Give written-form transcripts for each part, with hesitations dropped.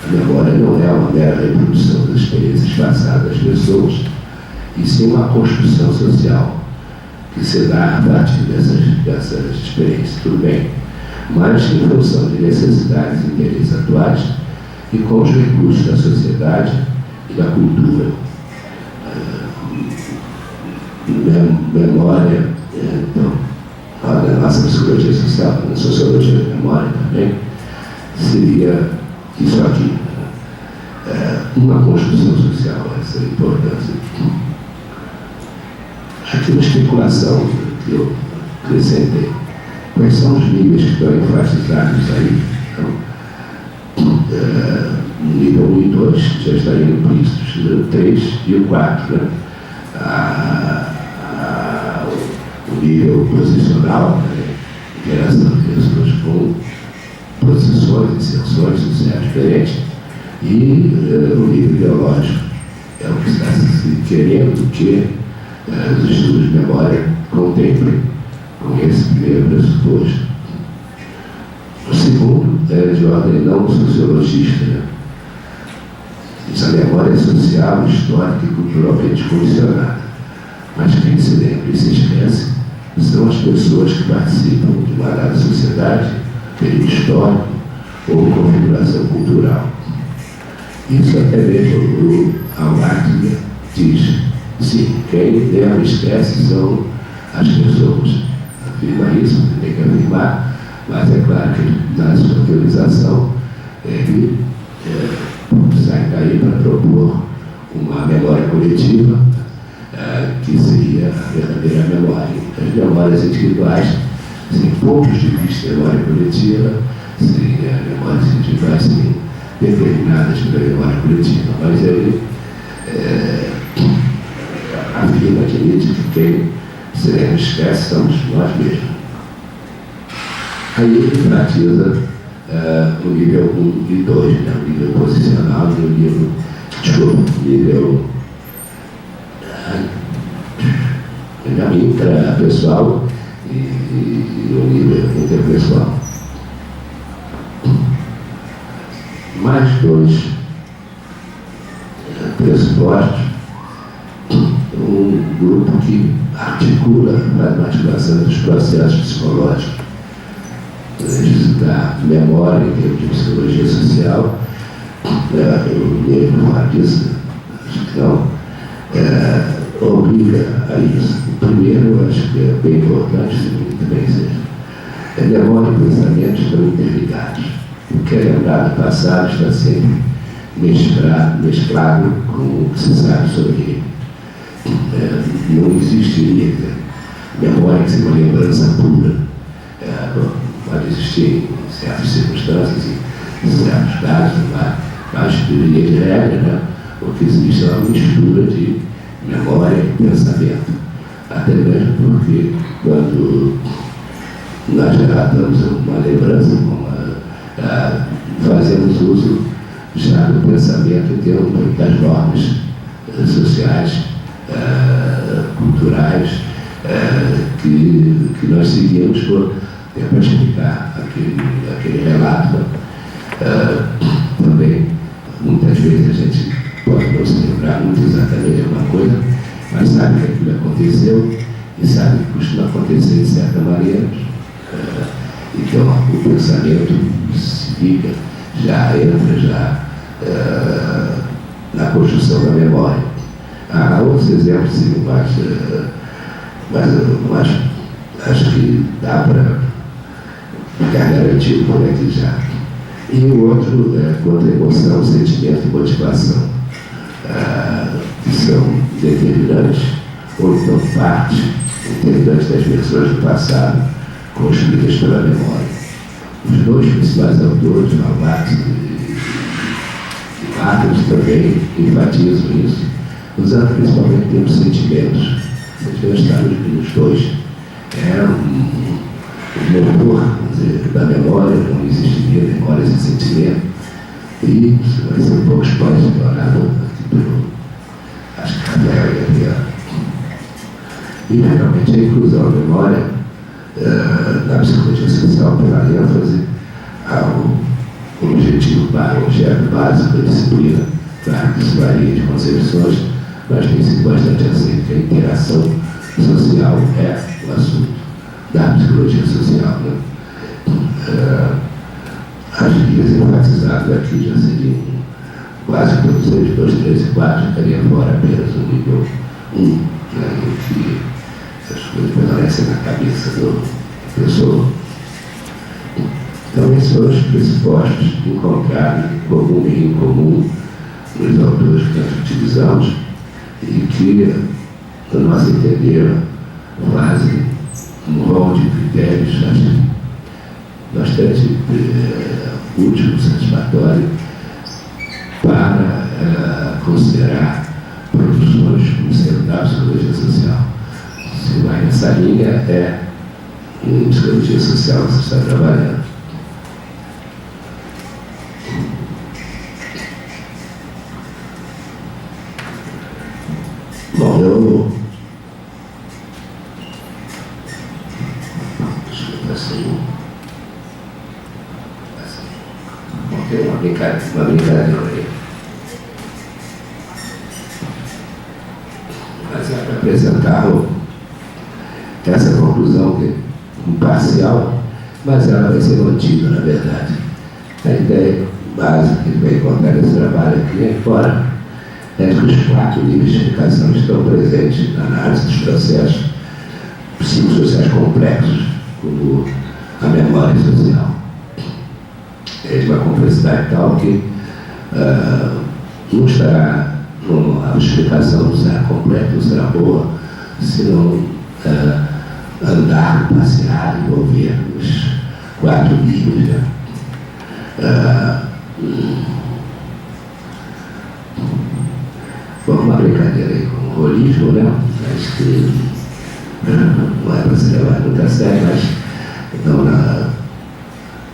A memória não é uma mera reprodução das experiências passadas das pessoas, e sim uma construção social que se dá a partir dessas experiências, tudo bem, mas em função de necessidades e interesses atuais e com os recursos da sociedade e da cultura. Memória, então, na nossa psicologia social, na sociologia da memória também, seria isso aqui, uma construção social, essa importância. Aqui uma especulação que eu acrescentei. Quais são os níveis que estão enfatizados aí? Então, no nível 1 e 2 já estariam implícitos, o 3 e o 4, né? O nível posicional, né? Interação de pessoas com posições, inserções sociais diferentes, e o nível biológico, é o que está se querendo que os estudos de memória contemplem com esse primeiro pressuposto. O segundo é de ordem não sociologista, né? Diz: a memória é social, histórica e culturalmente condicionada. Mas quem se lembra e se esquece são as pessoas que participam de uma dada sociedade, período histórico ou configuração cultural. Isso até mesmo o Almaty diz: sim, quem lembra e esquece são as pessoas. Afirma isso, tem que afirmar, mas é claro que na sua teorização ele sai daí para propor uma memória coletiva que seria a verdadeira memória. As memórias individuais, sem pontos de vista de memória coletiva, seriam memórias individuais seriam determinadas pela memória coletiva, mas ele afirma que quem se lembra e esquece somos nós mesmos. Aí ele enfatiza o nível 1 e 2, né? O nível posicional e o nível intrapessoal e o nível interpessoal. Mais dois pressupostos, um grupo que articula a articulação dos processos psicológicos da memória em termos de psicologia social. Eu mesmo falo disso, acho que não, obriga a isso. O primeiro, eu acho que é bem importante, se também seja, memória e pensamento estão interligados. O que é lembrado do passado está sempre mesclado com o que se sabe sobre ele. Não existiria memória que seja uma lembrança pura. Pode existir em certas circunstâncias, em certos casos, mas deveria de regra, né? O que existe é uma mistura de memória e pensamento. Até mesmo porque quando nós relatamos uma lembrança, fazemos uso já do pensamento em termos das normas sociais, culturais, que nós seguimos para explicar aquele relato. Também, muitas vezes a gente pode não se lembrar muito exatamente de alguma coisa, mas sabe que aquilo aconteceu e sabe que costuma acontecer de certa maneira. Então, o pensamento se fica, já entra na construção da memória. Há outros exemplos, sim, mas acho que dá para ficar garantido por aqui já. E o outro é contra a emoção, sentimento e motivação, que são determinantes, ou então parte determinante das versões do passado, construídas pela memória. Os dois principais autores, Almaty e Adams, também enfatizam isso, usando principalmente o termo sentimentos. Sentimentos está nos dois. É o motor, da memória, não existiria memória sem sentimento. E isso vai ser um pouco explorado aqui pelo, acho que Rafael e Adriano. E realmente a inclusão da memória na psicologia social pela ênfase objetivo para o objeto básico da disciplina. Claro que isso varia de concepções, mas tem sido bastante aceito que a interação social é o assunto da psicologia social. Né? As linhas enfatizadas aqui já seriam quase todos eles, 2, 3 e 4, ficaria fora apenas o nível 1, né, em que as coisas permanecem na cabeça do pessoa. Então, esses foram os pressupostos encontrados em comum e incomum nos autores que nós utilizamos e que, no nosso entender, fazem um rol de critérios bastante útil, satisfatório para considerar produções como sendo da psicologia social. Se vai nessa linha, é em psicologia social que você está trabalhando. Bom, eu... Desculpa, assim... Bom, tem uma brincadeira aí. Mas é para apresentar essa conclusão que é parcial, mas ela vai ser mantida, na verdade. A ideia básica que vai encontrar nesse trabalho aqui é fora é que os 4 níveis de explicação estão presentes na análise dos processos psicossociais complexos, como a memória social. É de uma complexidade tal que não estará, a explicação não será completa, não será boa, se não andar, passear, envolver os 4 níveis. Né? Bom, uma brincadeira aí com o holismo, né? Acho que não é para se levar muito a sério, mas então,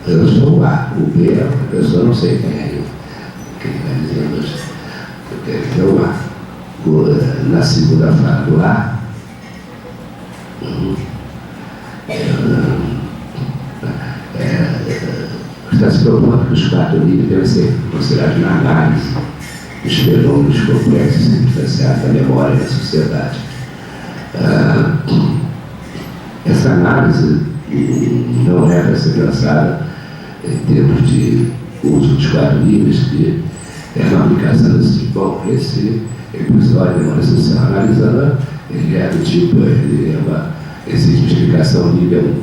eu sou o A, o B é outra pessoa, não sei quem é quem está dizendo isso. É o A. Na segunda fala do A, está se propondo que os 4 níveis devem ser considerados na análise dos fenômenos complexos e circunstanciais da memória e da sociedade. Essa análise não é para ser pensada em termos de uso dos 4 níveis, que é uma aplicação desse tipo. Bom, esse episódio de memória social analisando, ele é do tipo, existe explicação nível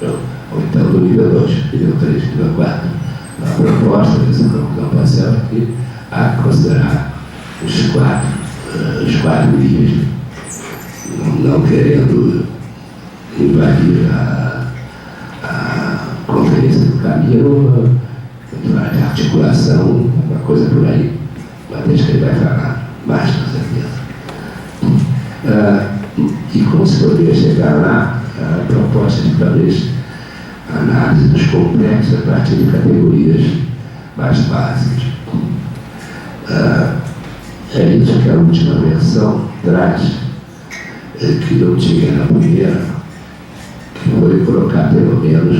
1, ou então do nível 2, nível 3, nível 4. A proposta dessa conclusão parcial é que há que considerar os 4 níveis, não querendo invadir a conferência do caminho, de articulação, uma coisa por aí, uma vez que ele vai falar mais, com certeza. E como se poderia chegar lá, a proposta de talvez a análise dos complexos a partir de categorias mais básicas. É isso que a última versão traz, que não tinha na primeira, que foi colocar pelo menos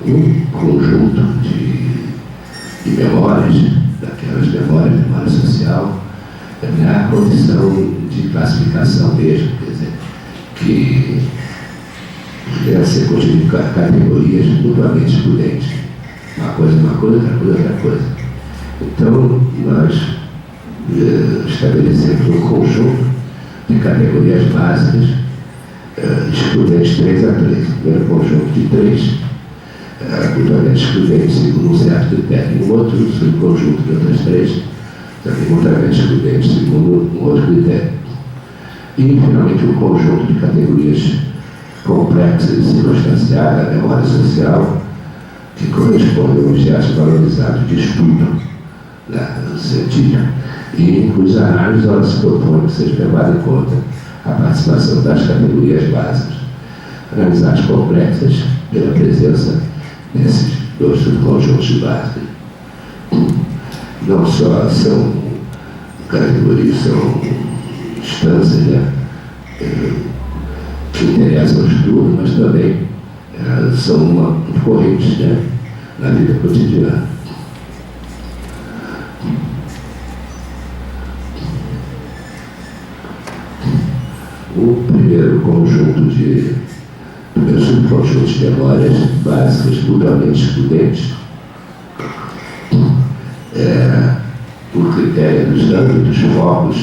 um conjunto de memórias, daquelas memórias, memória social, na condição de classificação mesmo, quer dizer, que deve ser constituído de categorias mutuamente excludentes. Uma coisa, outra coisa. Então, nós estabelecemos um conjunto de categorias básicas, excludentes 3 a 3. O primeiro conjunto de 3, mutuamente excludentes segundo um certo critério. Um outro subconjunto de outras 3, também mutuamente excludentes segundo um outro critério. E, finalmente, um conjunto de categorias complexas e circunstanciais da memória social, que corresponde a objetos valorizados de estudo, né, científico, e em cuja análise ela se propõe que seja levada em conta a participação das categorias básicas, analisadas complexas pela presença desses 2 subconjuntos de base. Não só são categorias, são instâncias, né, que interessam ao estudo, mas também são uma corrente, né, na vida cotidiana. primeiro subconjunto de memórias básicas mutuamente excludentes, o critério dos âmbitos, focos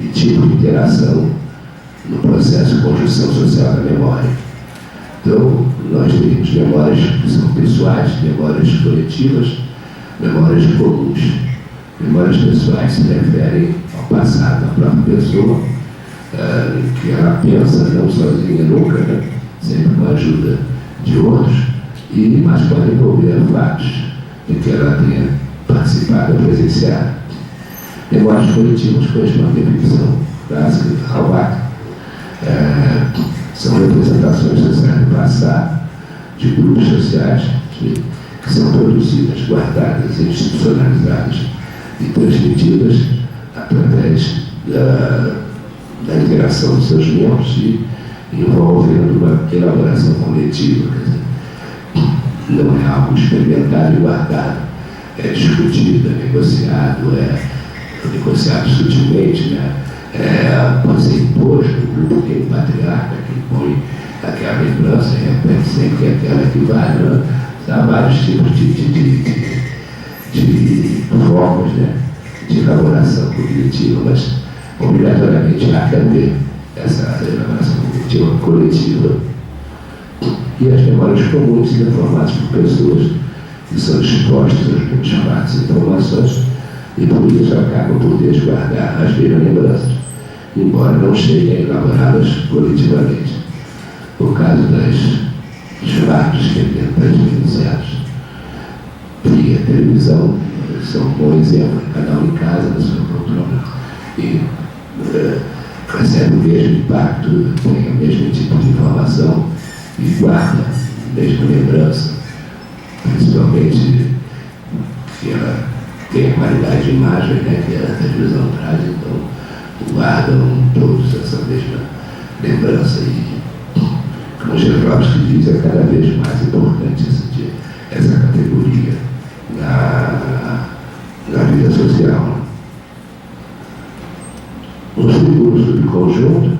e tipo de interação no processo de construção social da memória. Então, nós temos memórias que são pessoais, memórias coletivas, memórias comuns. Memórias pessoais se referem ao passado da própria pessoa, que ela pensa não sozinha nunca, né? Sempre com a ajuda de outros, mas pode envolver fatos de que ela tenha participado ou presenciado. Memórias coletivas correspondem à definição básica de Halbach. São representações sociais do passado, de grupos sociais que são produzidas, guardadas, institucionalizadas e transmitidas através da interação dos seus membros e envolvendo uma elaboração coletiva. Quer dizer, não é algo experimentado e guardado, é discutido, é negociado sutilmente, né? Pode ser imposto, o grupo tem um patriarca que põe aquela lembrança e repete sempre que é aquela que vale, né? Há vários tipos de formas, né, de elaboração cognitiva, mas obrigatoriamente há que haver essa elaboração cognitiva coletiva. E as memórias comuns são formadas por pessoas que são expostas aos mesmos fatos e informações e por isso acabam por desguardar as mesmas lembranças, embora não cheguem a elaborá-las coletivamente. No caso dos fatos que têm evidenciados via televisão, são um bom exemplo, cada um em casa, na sua poltrona, e recebe o mesmo impacto, tem o mesmo tipo de informação e guarda a mesma lembrança, principalmente que ela tem a qualidade de imagem, né, que a televisão traz, então guardam todos essa mesma lembrança. E, como Jefferson diz, é cada vez mais importante essa categoria na vida social. No segundo subconjunto,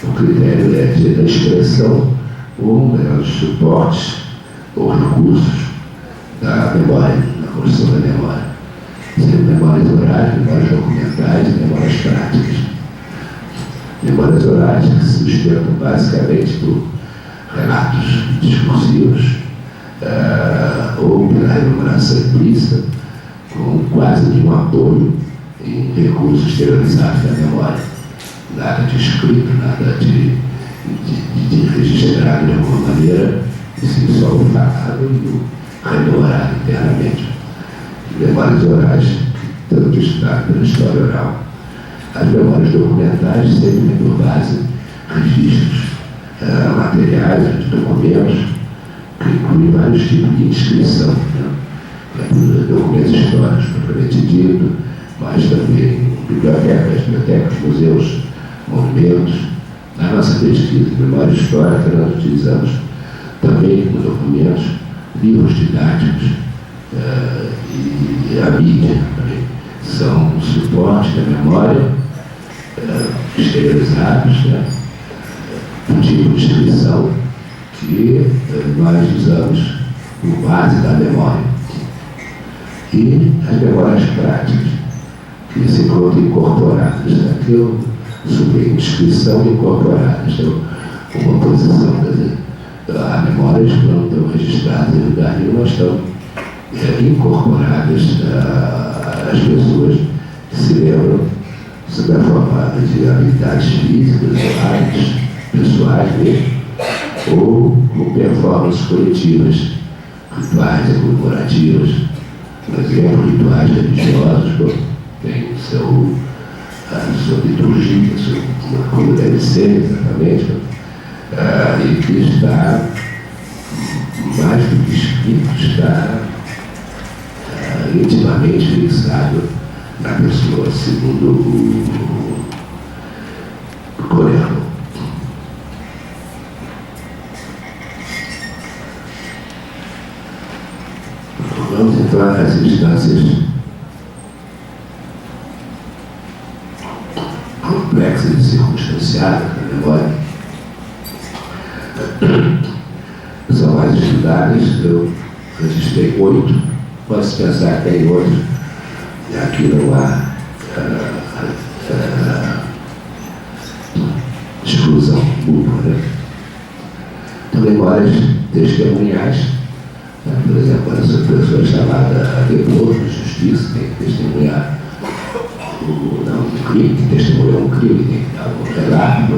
o critério é da expressão ou os suportes ou recursos da memória, da construção da memória. Sendo memórias orais, memórias documentais e memórias práticas. Memórias orais que se sustentam basicamente por relatos discursivos ou pela remuneração implícita, com quase nenhum apoio em recursos exteriorizados da memória. Nada de escrito, nada de registrado de alguma maneira, e sim só o falado e o rememorado internamente. Memórias orais que tanto estudado pela história oral. As memórias documentais sempre têm por base registros materiais, de documentos, que incluem vários tipos de inscrição, né? Documentos históricos, propriamente dito, mas também bibliotecas, museus, monumentos. Na nossa pesquisa de memória histórica, nós utilizamos também como documentos livros didáticos e a mídia também. São suportes da memória exteriorizados, né? Um tipo de inscrição que nós usamos como base da memória. E as memórias práticas, que se encontram incorporadas. Aqui eu subi inscrição incorporadas. Então, uma posição, quer dizer, há memórias que não estão registradas em lugar nenhum, mas estão incorporadas às pessoas que se lembram sob a forma de habilidades físicas, hábitos pessoais mesmo, ou com performances coletivas, rituais comemorativas, por exemplo, rituais religiosos, tem a sua liturgia, como deve ser exatamente, e que está, mais do que escrito, está intimamente fixado na pessoa, segundo o Coelho. Vamos então às instâncias complexas de circunstanciada da memória, são mais estudadas. Eu registrei 8, pode-se pensar que tem outros, aqui não há exclusão mútua, né? Então, memórias testemunhais, por exemplo, quando essa pessoa é chamada a depor de justiça, tem que testemunhar um crime, que testemunhou um crime, tem que dar um relato,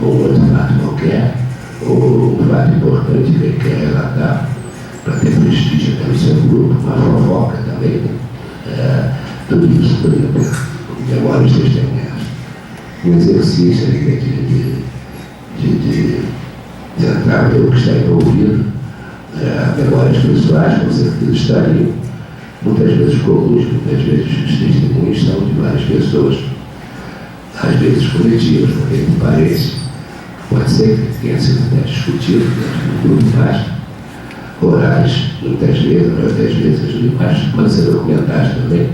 ou outro fato qualquer, ou um fato importante que ele quer relatar, para ter prestígio até no seu grupo, uma fofoca também, né? Tudo isso poderia ter memórias testemunhais. Um exercício de tentar ver o que está envolvido, memórias pessoais, com certeza estariam, muitas vezes comuns, muitas vezes os testemunhos são de várias pessoas, às vezes coletivas, porque me parece, pode ser que tenha sido até discutido dentro do grupo, mas orais, muitas vezes, mas pode ser documentais também,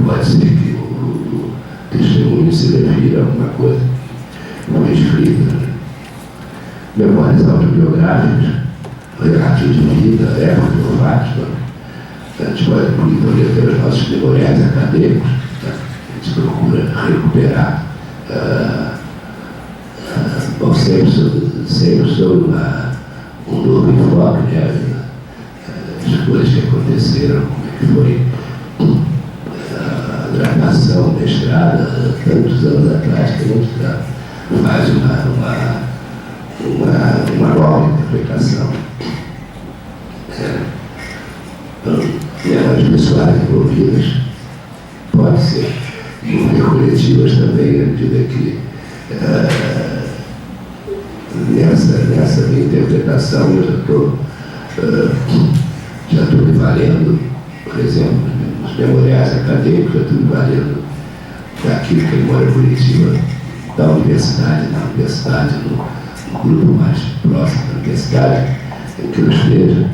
pode ser que o testemunho se refira a alguma coisa não escrita, né? Memórias autobiográficas, relatos de vida, época ou fatos. A gente pode ter os nossos memoriais acadêmicos, né? A gente procura recuperar, sempre sobre um novo enfoque, né? As coisas que aconteceram, como é que foi a graduação, mestrado, tantos anos atrás, que a gente faz uma nova interpretação. Memórias pessoais envolvidas, pode ser envolver coletivas também, à medida que nessa minha interpretação eu já estou me valendo, por exemplo, nos memoriais acadêmicos, já estou me valendo daquilo que é memória coletiva da universidade, na universidade, no grupo mais próximo da universidade, em que eu esteja,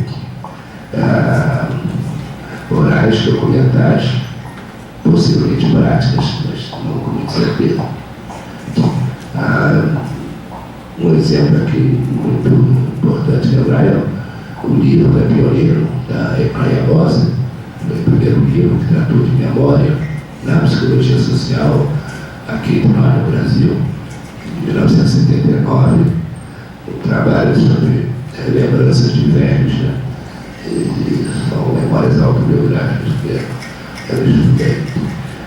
orais, documentais, possivelmente práticas, mas não com muita certeza. Um exemplo aqui muito importante lembrar é o livro da pioneiro da Ecleia Rosa, o primeiro livro que tratou de memória na psicologia social aqui no Brasil, em 1979, um trabalho sobre lembranças de velhos, né? E são memórias autobiográficas que ela estudei.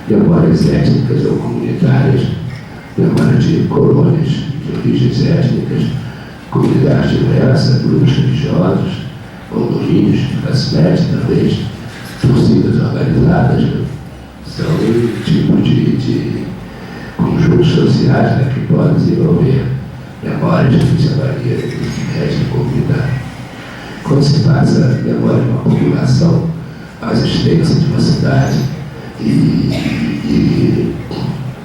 Memórias étnicas ou comunitárias, memórias de colônias de origens étnicas, comunidades diversas, grupos religiosos, condomínios, classe média, talvez, torcidas organizadas, né? São tipos de conjuntos sociais, né, que podem desenvolver memórias que chamaria de comunidade. Quando se passa a memória de uma população mais extensa de uma cidade e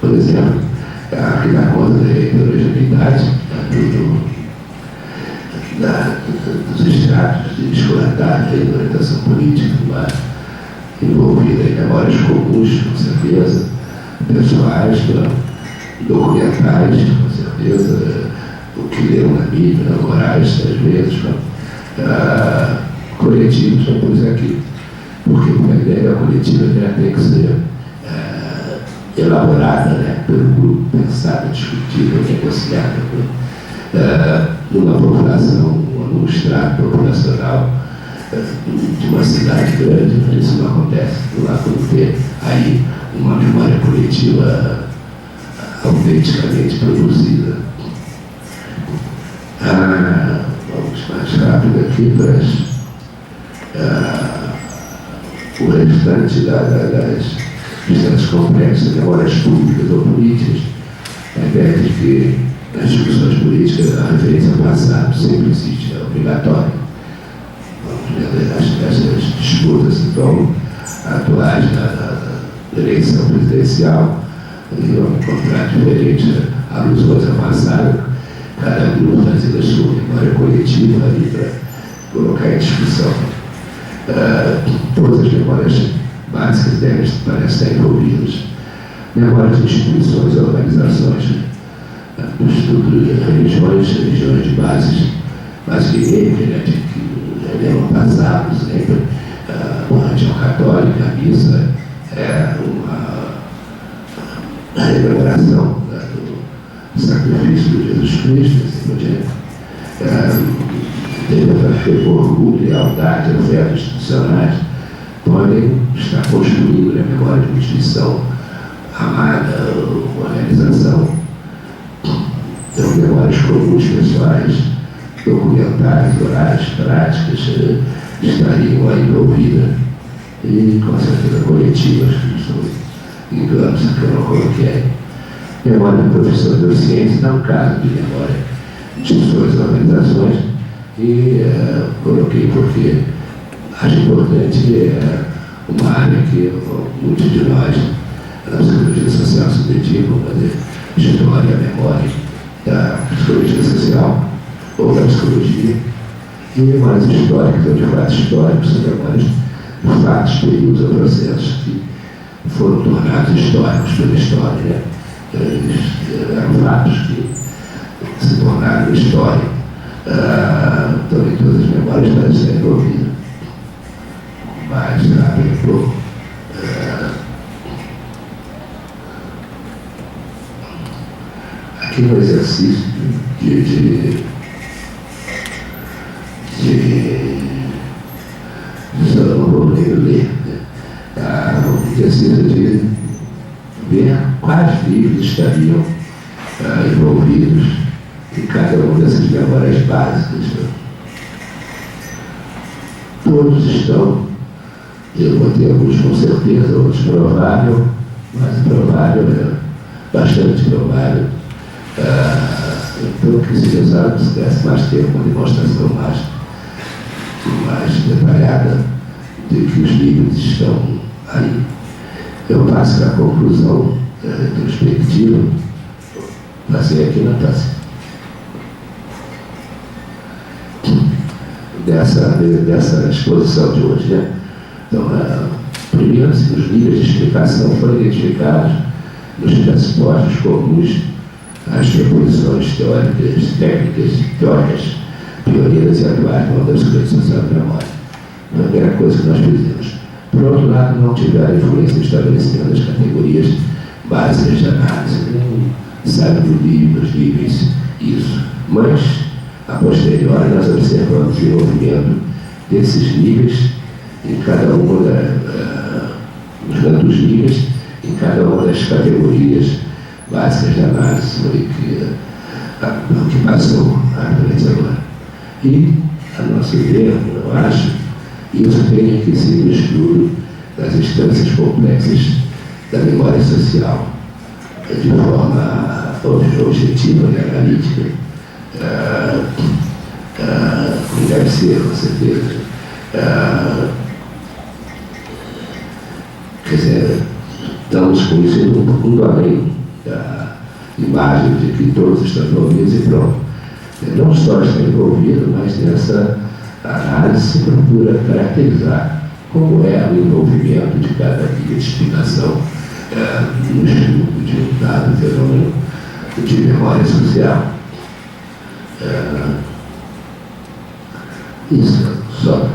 por exemplo, que dá conta da heterogeneidade dos estratos de escolaridade e orientação política, envolvida em memórias comuns, com certeza, pessoais, documentais, com certeza, o que leram na mídia, orais, às vezes, coletivos, vamos aqui. Porque a ideia coletiva tem que ser elaborada, né, pelo grupo, pensada, discutida, negociada, numa população, num extrato populacional de uma cidade grande, mas isso não acontece. Lá como ter aí uma memória coletiva autenticamente produzida. Vamos mais rápido aqui para o restante das complexas memórias públicas ou políticas. A ideia de que nas discussões políticas a referência ao passado sempre existe, é obrigatória. Essas disputas, então, atuais da eleição presidencial, vão encontrar diferentes alusões ao passado, cada grupo fazendo a sua memória coletiva ali para colocar em discussão. Todas as memórias básicas delas parecem estar envolvidas. Memórias de instituições e organizações, do estudo de religiões de bases guerreiras, né, que lembram passado sempre, a religião católica, a missa é a rememoração do sacrifício de Jesus Cristo, assim por diante. Teve orgulho, lealdade, afetos institucionais, podem estar construindo na memória de uma instituição amada, uma organização. Então, memórias comuns, pessoais, documentais, orais, práticas, estariam aí envolvidas e, com certeza, coletivas, que são enganos que eu não coloquei. Memória do professor de ciência é um caso de memória de suas organizações e coloquei porque acho importante, uma área que muitos de nós, na psicologia social, se dedicam a fazer história, memória da psicologia social ou da psicologia, e memórias históricas ou de fatos históricos, são memórias de fatos, períodos ou processos que foram tornados históricos pela história, né? Eram fatos que se tornaram história. Também todas as memórias devem ser envolvidas. Mas, sabe, um pouco. Aqui no exercício só não vou ler, um exercício de ver quais livros estariam envolvidos em cada uma dessas memórias básicas. Todos estão, eu vou ter alguns com certeza, outros provável, mas provável é bastante provável. Então, que se usar, se desse mais tempo, uma demonstração mais detalhada de que os livros estão aí. Eu passo para a conclusão retrospectiva. Passei aqui na taça. Dessa exposição de hoje, né? Então, primeiro, assim, os níveis de explicação foram identificados nos pressupostos comuns às proposições teóricas, técnicas, teóricas, pioneiras e atuais da psicologia social da memória. A primeira coisa que nós fizemos. Por outro lado, não tiveram influência estabelecendo as categorias básicas de análise, sabe do livro, dos níveis, isso. Mas, a posteriori, nós observamos o desenvolvimento desses níveis em cada uma dos níveis, em cada uma das categorias básicas de análise, foi que passou durante agora. E, a nosso ver, eu acho, isso tem enriquecido o estudo das instâncias complexas da memória social, de forma objetiva e analítica, como deve ser, com certeza. Quer dizer, estamos com isso indo além da imagem de que todos estão envolvidos e pronto. Não só está envolvido, mas nessa análise se procura caracterizar como é o envolvimento de cada linha de explicação no estudo de um dado fenômeno de memória social. Isso, só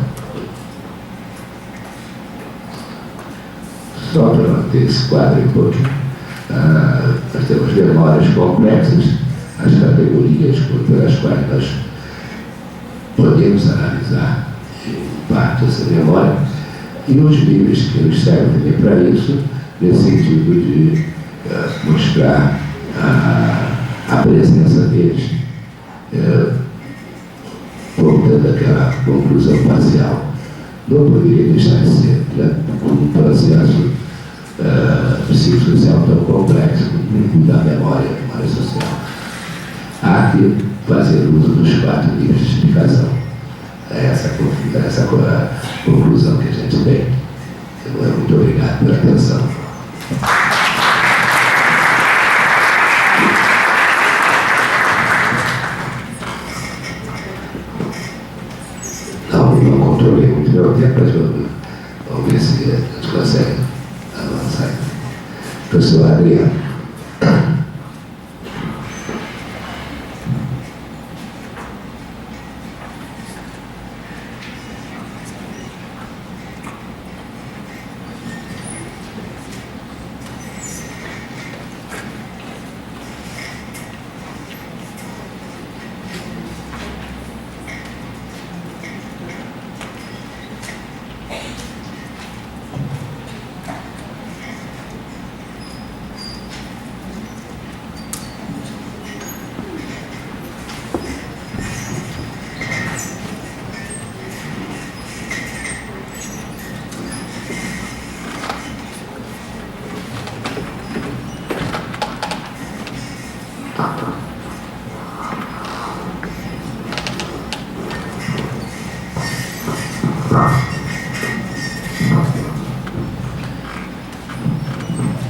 para manter esse quadro um pouquinho, nós temos memórias complexas, as categorias pelas quais nós podemos analisar o impacto dessa memória e os níveis que nos servem também para isso, nesse sentido de mostrar a presença deles, voltando àquela conclusão parcial. Não poderia deixar de ser, né, um processo psicossocial tão complexo como da memória social. Há que fazer uso dos 4 níveis de explicação. É essa a conclusão que a gente tem. Muito obrigado pela atenção. Não controlei muito meu tempo, mas vamos ver se a gente consegue avançar. Professor Adriano.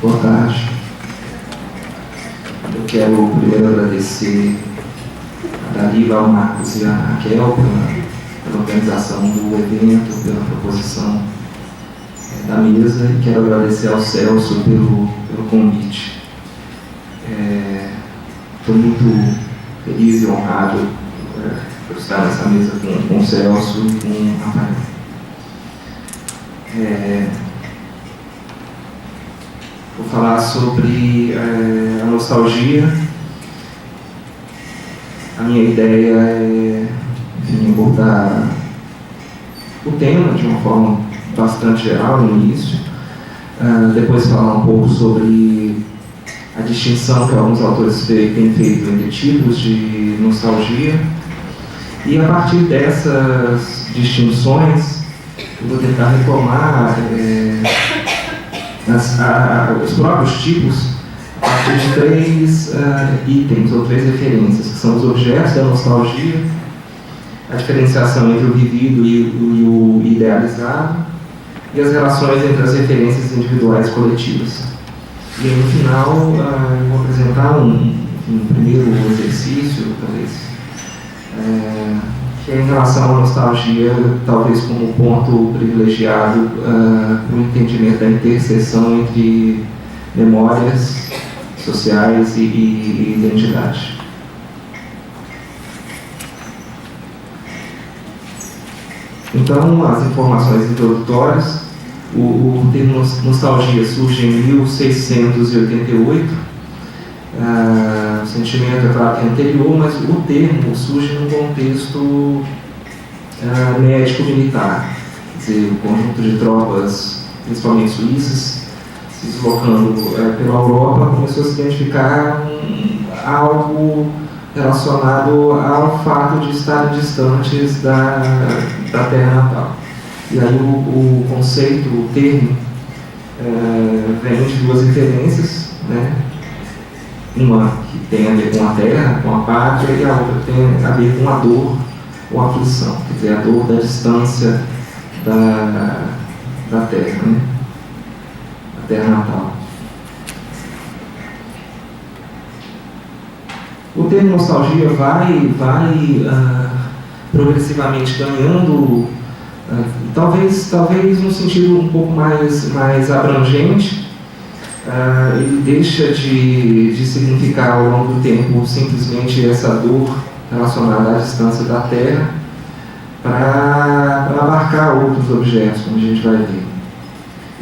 Boa tarde. Eu quero primeiro agradecer a Dalila, ao Marcos e a Raquel pela organização do evento, pela proposição da mesa, e quero agradecer ao Celso pelo convite. Estou muito feliz e honrado por estar nessa mesa com o Celso e com o Rafael. Vou falar sobre a nostalgia. A minha ideia é, enfim, abordar o tema de uma forma bastante geral no início, depois falar um pouco sobre a distinção que alguns autores têm feito entre tipos de nostalgia, e a partir dessas distinções eu vou tentar retomar os próprios tipos a partir de três itens ou três referências, que são os objetos da nostalgia, a diferenciação entre o vivido e o idealizado, e as relações entre as referências individuais e coletivas. E aí, no final, eu vou apresentar um primeiro exercício, talvez, que é em relação à nostalgia, talvez como ponto privilegiado para o entendimento da interseção entre memórias sociais e identidade. Então, as informações introdutórias: o termo nostalgia surge em 1688. O sentimento, é claro, que é anterior, mas o termo surge num contexto médico-militar. Quer dizer, o conjunto de tropas, principalmente suíças, se deslocando pela Europa, começou a se identificar algo relacionado ao fato de estarem distantes da terra natal. E aí o conceito, o termo, vem de duas referências, né? Uma que tem a ver com a terra, com a pátria, e a outra que tem a ver com a dor ou a aflição, quer dizer, a dor da distância da terra, né? A terra natal. O termo nostalgia vai progressivamente ganhando, talvez num sentido um pouco mais abrangente. Ele deixa de significar ao longo do tempo simplesmente essa dor relacionada à distância da Terra, para abarcar outros objetos, como a gente vai ver.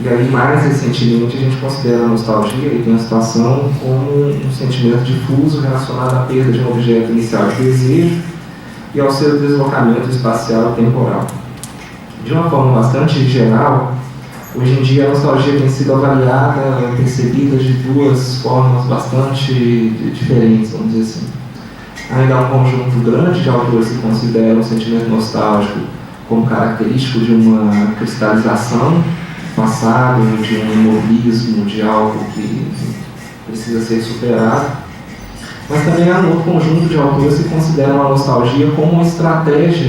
E aí, mais recentemente, a gente considera a nostalgia e tem a situação como um sentimento difuso relacionado à perda de um objeto inicial de desejo e ao seu deslocamento espacial e temporal. De uma forma bastante geral, hoje em dia a nostalgia tem sido avaliada, percebida de duas formas bastante diferentes, vamos dizer assim. Ainda há um conjunto grande de autores que consideram o sentimento nostálgico como característico de uma cristalização do passado, de um imobilismo, de algo que precisa ser superado. Mas também há um outro conjunto de autores que consideram a nostalgia como uma espécie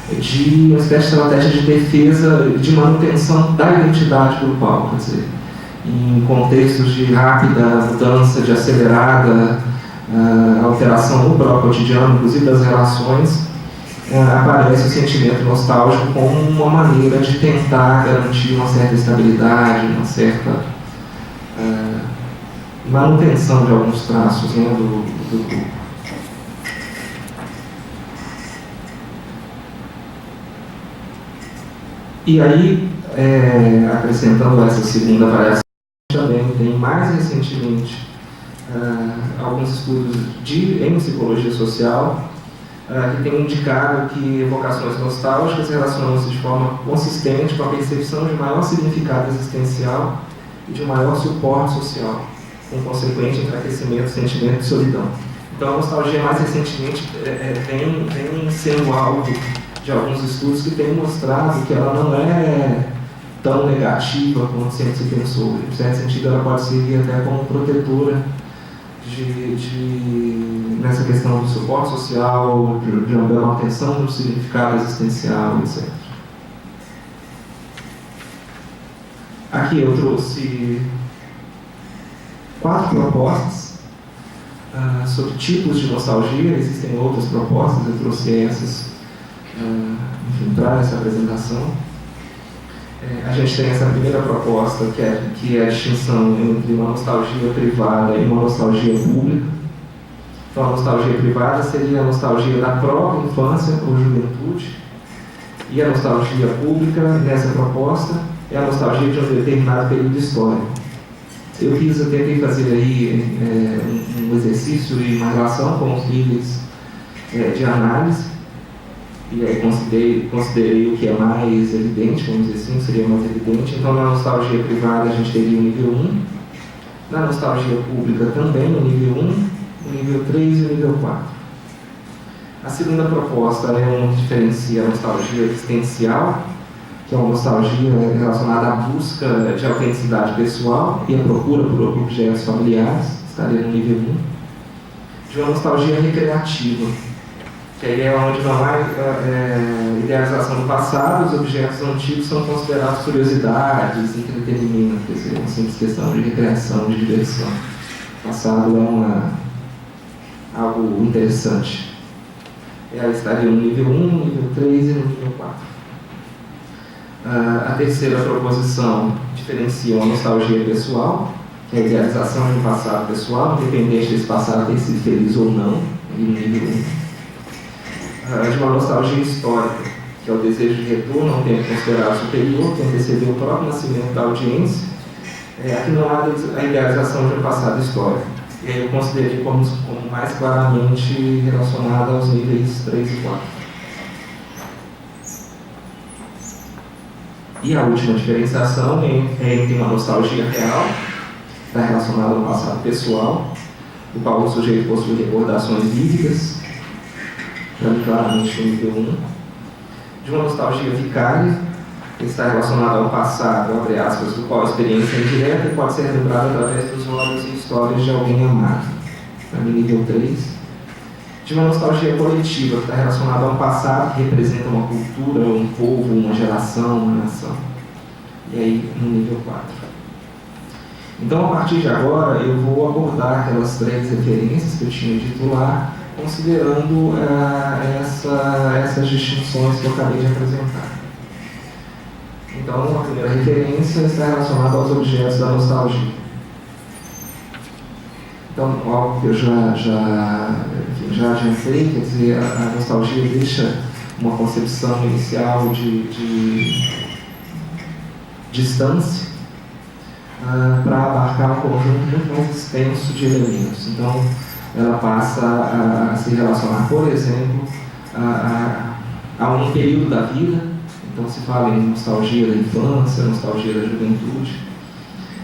de estratégia de defesa, de manutenção da identidade grupal, quer dizer, em contextos de rápida mudança, de acelerada alteração no próprio cotidiano, inclusive das relações, aparece o sentimento nostálgico como uma maneira de tentar garantir uma certa estabilidade, uma certa manutenção de alguns traços, né, do grupo. E aí, acrescentando essa segunda variação, também tem mais recentemente alguns estudos em psicologia social que têm indicado que evocações nostálgicas relacionam-se de forma consistente com a percepção de maior significado existencial e de maior suporte social, com consequente enfraquecimento do sentimento de solidão. Então, a nostalgia mais recentemente vem sendo alvo de alguns estudos que têm mostrado que ela não é tão negativa quanto sempre se pensou. Em certo sentido, ela pode servir até como protetora nessa questão do suporte social, de uma manutenção do significado existencial, etc. Aqui eu trouxe 4 propostas sobre tipos de nostalgia. Existem outras propostas, eu trouxe essas para essa apresentação. A gente tem essa primeira proposta, que é a distinção entre uma nostalgia privada e uma nostalgia pública. Então, a nostalgia privada seria a nostalgia da própria infância ou juventude, e a nostalgia pública, nessa proposta, é a nostalgia de um determinado período histórico. Eu tentei fazer aí um exercício e uma relação com os níveis de análise, e aí considerei o que é mais evidente, vamos dizer assim, seria mais evidente. Então, na nostalgia privada, a gente teria o nível 1, na nostalgia pública também o nível 1, o nível 3 e o nível 4. A segunda proposta é uma que diferencia a nostalgia existencial, que é uma nostalgia relacionada à busca de autenticidade pessoal e a procura por objetos familiares, estaria no nível 1. De uma nostalgia recreativa, que aí é onde não há idealização do passado, os objetos antigos são considerados curiosidades, entretenimento, quer dizer, uma simples questão de recreação, de diversão. O passado é algo interessante. Ela estaria no nível 1, no nível 3 e no nível 4. A terceira proposição diferencia a nostalgia pessoal, que é a idealização de um passado pessoal, independente desse passado ter sido feliz ou não, no nível 1. De uma nostalgia histórica, que é o desejo de retorno a um tempo considerado superior, que antecedeu o próprio nascimento da audiência. Aqui não há a idealização de um passado histórico. E aí eu considerei como mais claramente relacionada aos níveis 3 e 4. E a última diferenciação é entre uma nostalgia real, que está relacionada ao passado pessoal, do qual o sujeito possui recordações vívidas, claramente no nível 1, de uma nostalgia vicária, que está relacionada ao passado, abre aspas, do qual a experiência indireta pode ser lembrada através dos olhos e histórias de alguém amado, no nível 3, de uma nostalgia coletiva, que está relacionada a um passado que representa uma cultura, um povo, uma geração, uma nação, e aí no nível 4. Então, a partir de agora, eu vou abordar aquelas 3 referências que eu tinha dito lá, considerando essas distinções que eu acabei de apresentar. Então, a primeira referência está relacionada aos objetos da nostalgia. Então, algo que eu já adiantei, quer dizer, a nostalgia deixa uma concepção inicial de distância para abarcar um conjunto muito mais extenso de elementos. Então, ela passa a se relacionar, por exemplo, a um período da vida. Então, se fala em nostalgia da infância, nostalgia da juventude.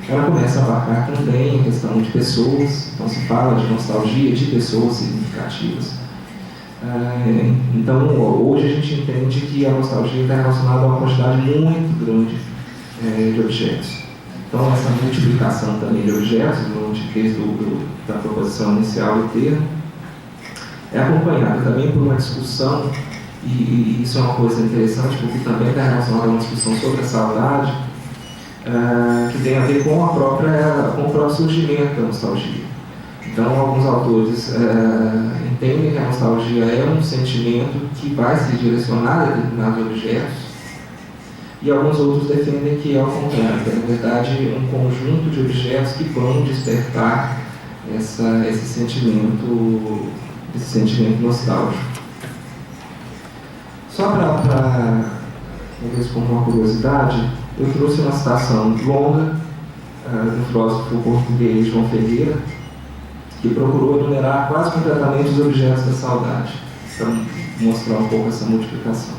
Ela começa a abarcar também a questão de pessoas. Então, se fala de nostalgia de pessoas significativas. Então, hoje a gente entende que a nostalgia está relacionada a uma quantidade muito grande de objetos. Então, essa multiplicação também de objetos, desde da proposição inicial e termo, é acompanhada também por uma discussão, e isso é uma coisa interessante, porque também está relacionada a uma discussão sobre a saudade, que tem a ver com o próprio surgimento da nostalgia. Então, alguns autores entendem que a nostalgia é um sentimento que vai se direcionar a determinados objetos, e alguns outros defendem que é ao contrário, que é, na verdade, um conjunto de objetos que vão despertar esse sentimento nostálgico. Só para talvez como uma curiosidade, eu trouxe uma citação longa do filósofo português João Ferreira, que procurou enumerar quase completamente os objetos da saudade, para mostrar um pouco essa multiplicação.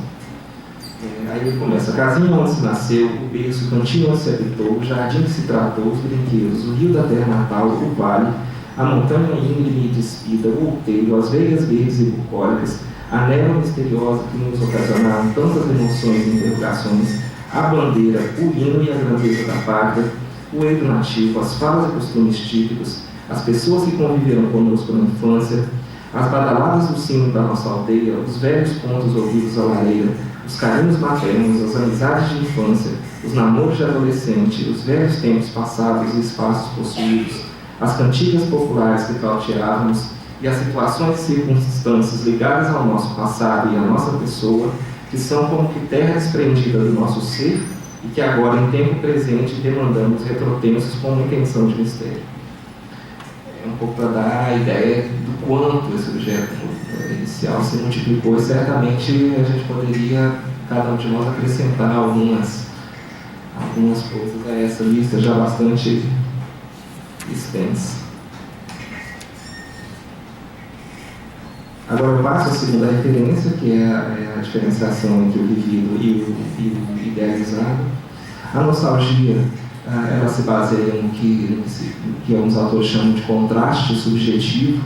Aí ele começa: a casinha onde se nasceu, o berço, o cantinho onde se habitou, o jardim que se tratou, os brinquedos, o rio da terra natal, o vale, a montanha íngreme e despida, o outeiro, as veias verdes e bucólicas, a névoa misteriosa que nos ocasionaram tantas emoções e interrogações, a bandeira, o hino e a grandeza da pátria, o êxodo nativo, as falas e costumes típicos, as pessoas que conviveram conosco na infância, as badaladas do sino da nossa aldeia, os velhos contos ouvidos à lareira, os carinhos maternos, as amizades de infância, os namoros de adolescente, os velhos tempos passados e espaços possuídos, as cantigas populares que trauteávamos e as situações e circunstâncias ligadas ao nosso passado e à nossa pessoa, que são como que terra desprendida do nosso ser e que agora, em tempo presente, demandamos retrotensos com uma intenção de mistério. É um pouco para dar a ideia do quanto esse objeto inicial se multiplicou, e certamente a gente poderia, cada um de nós, acrescentar algumas coisas a essa lista já bastante extensa. Agora eu passo a segunda referência, que é a diferenciação entre o vivido e o idealizado. A nostalgia, ela se baseia no que alguns autores chamam de contraste subjetivo.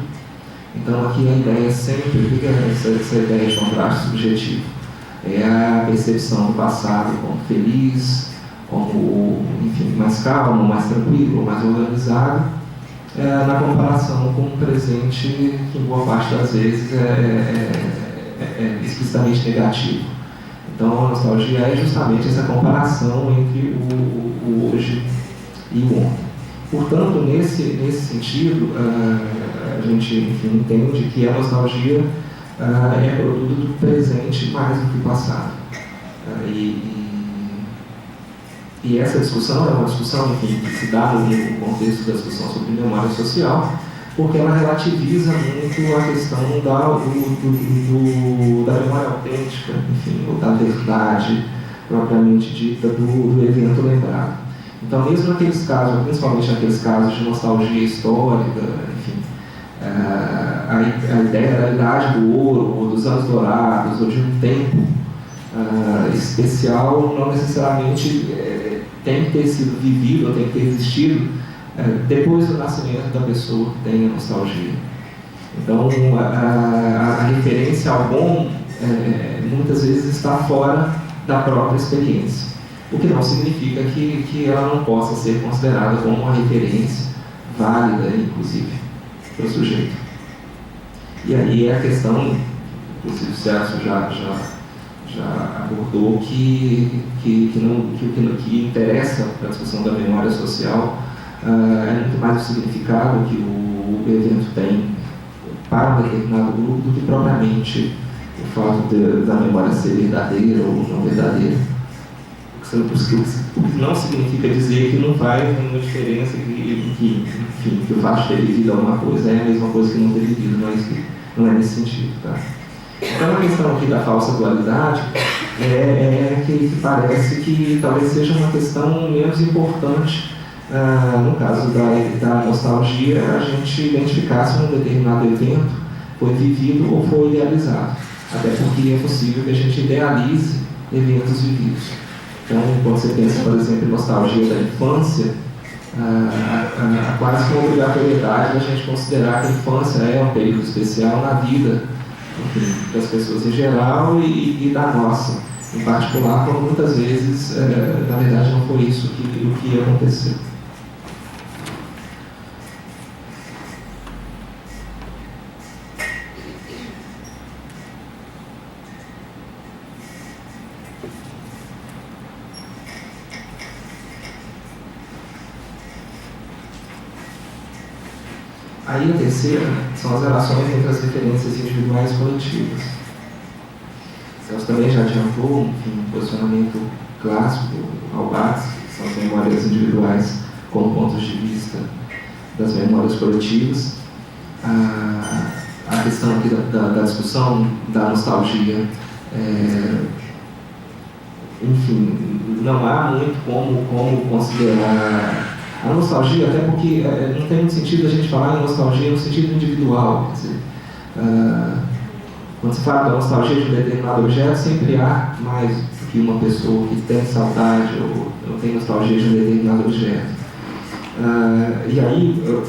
Então aqui a ideia sempre, o que é essa ideia de contraste subjetivo? É a percepção do passado como feliz, como, enfim, mais calmo, mais tranquilo, mais organizado, na comparação com um presente que, em boa parte das vezes, é explicitamente negativo. Então, a nostalgia é justamente essa comparação entre o hoje e o ontem. Portanto, nesse sentido, a gente, enfim, entende que a nostalgia é produto do presente mais do que do passado. E essa discussão é uma discussão, enfim, que se dá no contexto da discussão sobre memória social, porque ela relativiza muito a questão da memória autêntica, enfim, ou da verdade propriamente dita do evento lembrado. Então, mesmo naqueles casos, principalmente naqueles casos de nostalgia histórica, enfim, a ideia da idade do ouro, ou dos anos dourados, ou de um tempo especial, não necessariamente tem que ter sido vivido, ou tem que ter existido depois do nascimento da pessoa que tem a nostalgia. Então, a referência ao bom muitas vezes está fora da própria experiência, o que não significa que ela não possa ser considerada como uma referência válida, inclusive, para o sujeito. E aí é a questão, inclusive o Celso já abordou, que interessa para a discussão da memória social é muito mais o significado que o evento tem para um determinado grupo do que propriamente o fato da memória ser verdadeira ou não verdadeira. O que não significa dizer que não faz nenhuma diferença, que o fato de ter vivido alguma coisa é a mesma coisa que não ter vivido, não é nesse sentido, tá? Então a questão aqui da falsa dualidade é que parece que talvez seja uma questão menos importante no caso da nostalgia, a gente identificar se um determinado evento foi vivido ou foi idealizado, até porque é possível que a gente idealize eventos vividos. Então, quando você pensa, por exemplo, em nostalgia da infância, há quase uma obrigatoriedade da gente considerar que a infância é um período especial na vida, enfim, das pessoas em geral e da nossa em particular, quando muitas vezes, na verdade, não foi isso o que aconteceu. Aí a terceira são as relações entre as referências individuais e coletivas. Celso também já adiantou, enfim, um posicionamento clássico ao básico, que são as memórias individuais como pontos de vista das memórias coletivas. A questão aqui da discussão da nostalgia, enfim, não há muito como considerar a nostalgia, até porque não tem muito sentido a gente falar em nostalgia no sentido individual. Quer dizer, quando se fala da nostalgia de um determinado objeto, sempre há mais do que uma pessoa que tem saudade ou tem nostalgia de um determinado objeto. E aí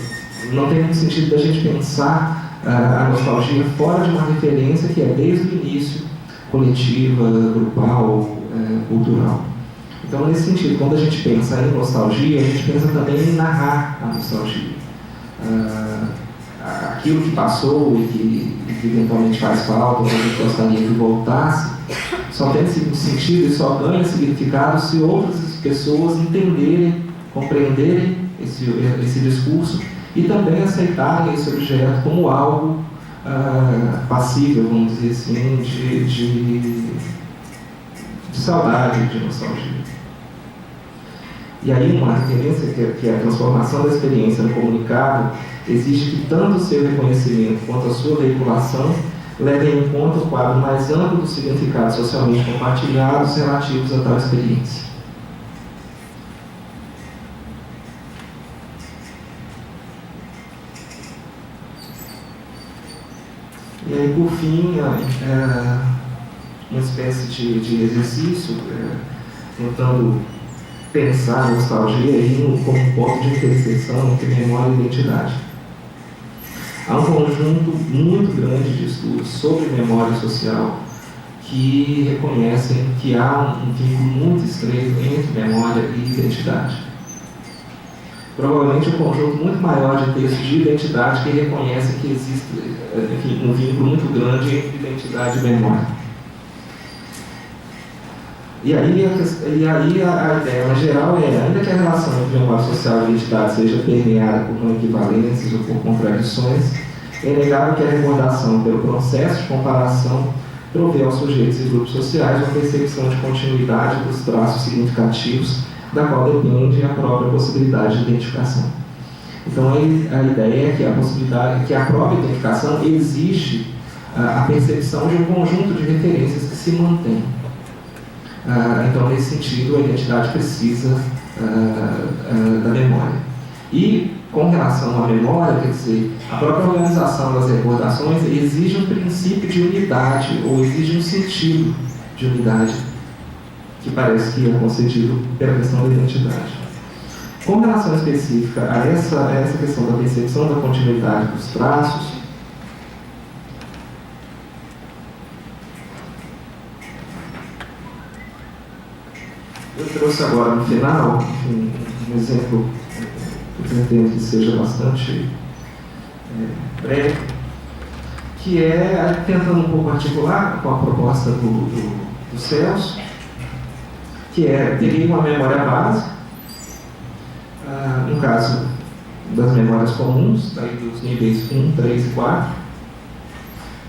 não tem muito sentido da gente pensar a nostalgia fora de uma referência que é desde o início coletiva, grupal, cultural. Então, nesse sentido, quando a gente pensa em nostalgia, a gente pensa também em narrar a nostalgia. Aquilo que passou e que eventualmente faz falta, ou que a gente gostaria que voltasse, só tem sentido e só ganha significado se outras pessoas entenderem, compreenderem esse discurso e também aceitarem esse objeto como algo passível, vamos dizer assim, de saudade, de nostalgia. E aí uma tendência que é a transformação da experiência no comunicado exige que tanto o seu reconhecimento quanto a sua veiculação levem em conta o quadro mais amplo dos significados socialmente compartilhados relativos a tal experiência. E aí, por fim, uma espécie de exercício, tentando pensar a nostalgia aí como ponto de interseção entre memória e identidade. Há um conjunto muito grande de estudos sobre memória social que reconhecem que há um vínculo muito estreito entre memória e identidade. Provavelmente um conjunto muito maior de textos de identidade que reconhecem que existe, enfim, um vínculo muito grande entre identidade e memória. E aí a ideia, na geral, ainda que a relação entre memória social e identidade seja permeada por não equivalências ou por contradições, é inegável que a recordação, pelo processo de comparação, provê aos sujeitos e grupos sociais uma percepção de continuidade dos traços significativos, da qual depende a própria possibilidade de identificação. Então, a ideia é que a própria identificação exige a percepção de um conjunto de referências que se mantém. Então, nesse sentido, a identidade precisa da memória. E, com relação à memória, quer dizer, a própria organização das recordações exige um princípio de unidade, ou exige um sentido de unidade, que parece que é concedido pela questão da identidade. Com relação específica a essa questão da percepção da continuidade dos traços, eu trouxe agora no final um exemplo que eu entendo que seja bastante breve, que é tentando um pouco articular com a proposta do Celso, que é ter uma memória base, no caso das memórias comuns, daí dos níveis 1, 3 e 4,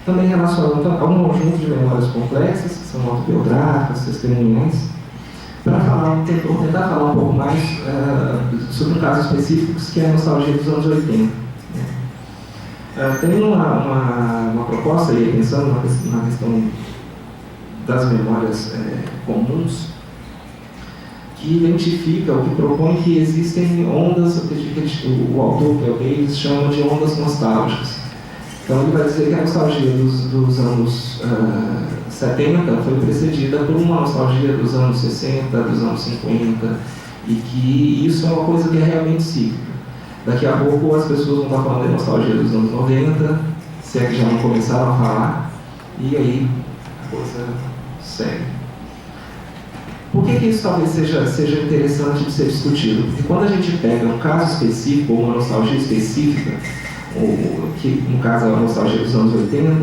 também relacionando a um conjunto de memórias complexas, que são autobiográficas, testemunhais, para tentar falar um pouco mais sobre um caso específico, que é a nostalgia dos anos 80. Tem uma proposta aí, pensando na questão das memórias comuns, que identifica, ou que propõe que existem ondas, o autor, que é o Davis, chama de ondas nostálgicas. Então ele vai dizer que a nostalgia dos anos 70 foi precedida por uma nostalgia dos anos 60, dos anos 50, e que isso é uma coisa que é realmente cíclica. Daqui a pouco as pessoas vão estar falando de nostalgia dos anos 90, se é que já não começaram a falar, e aí a coisa segue. Por que isso talvez seja interessante de ser discutido? Porque quando a gente pega um caso específico, ou uma nostalgia específica, que no caso é a nostalgia dos anos 80,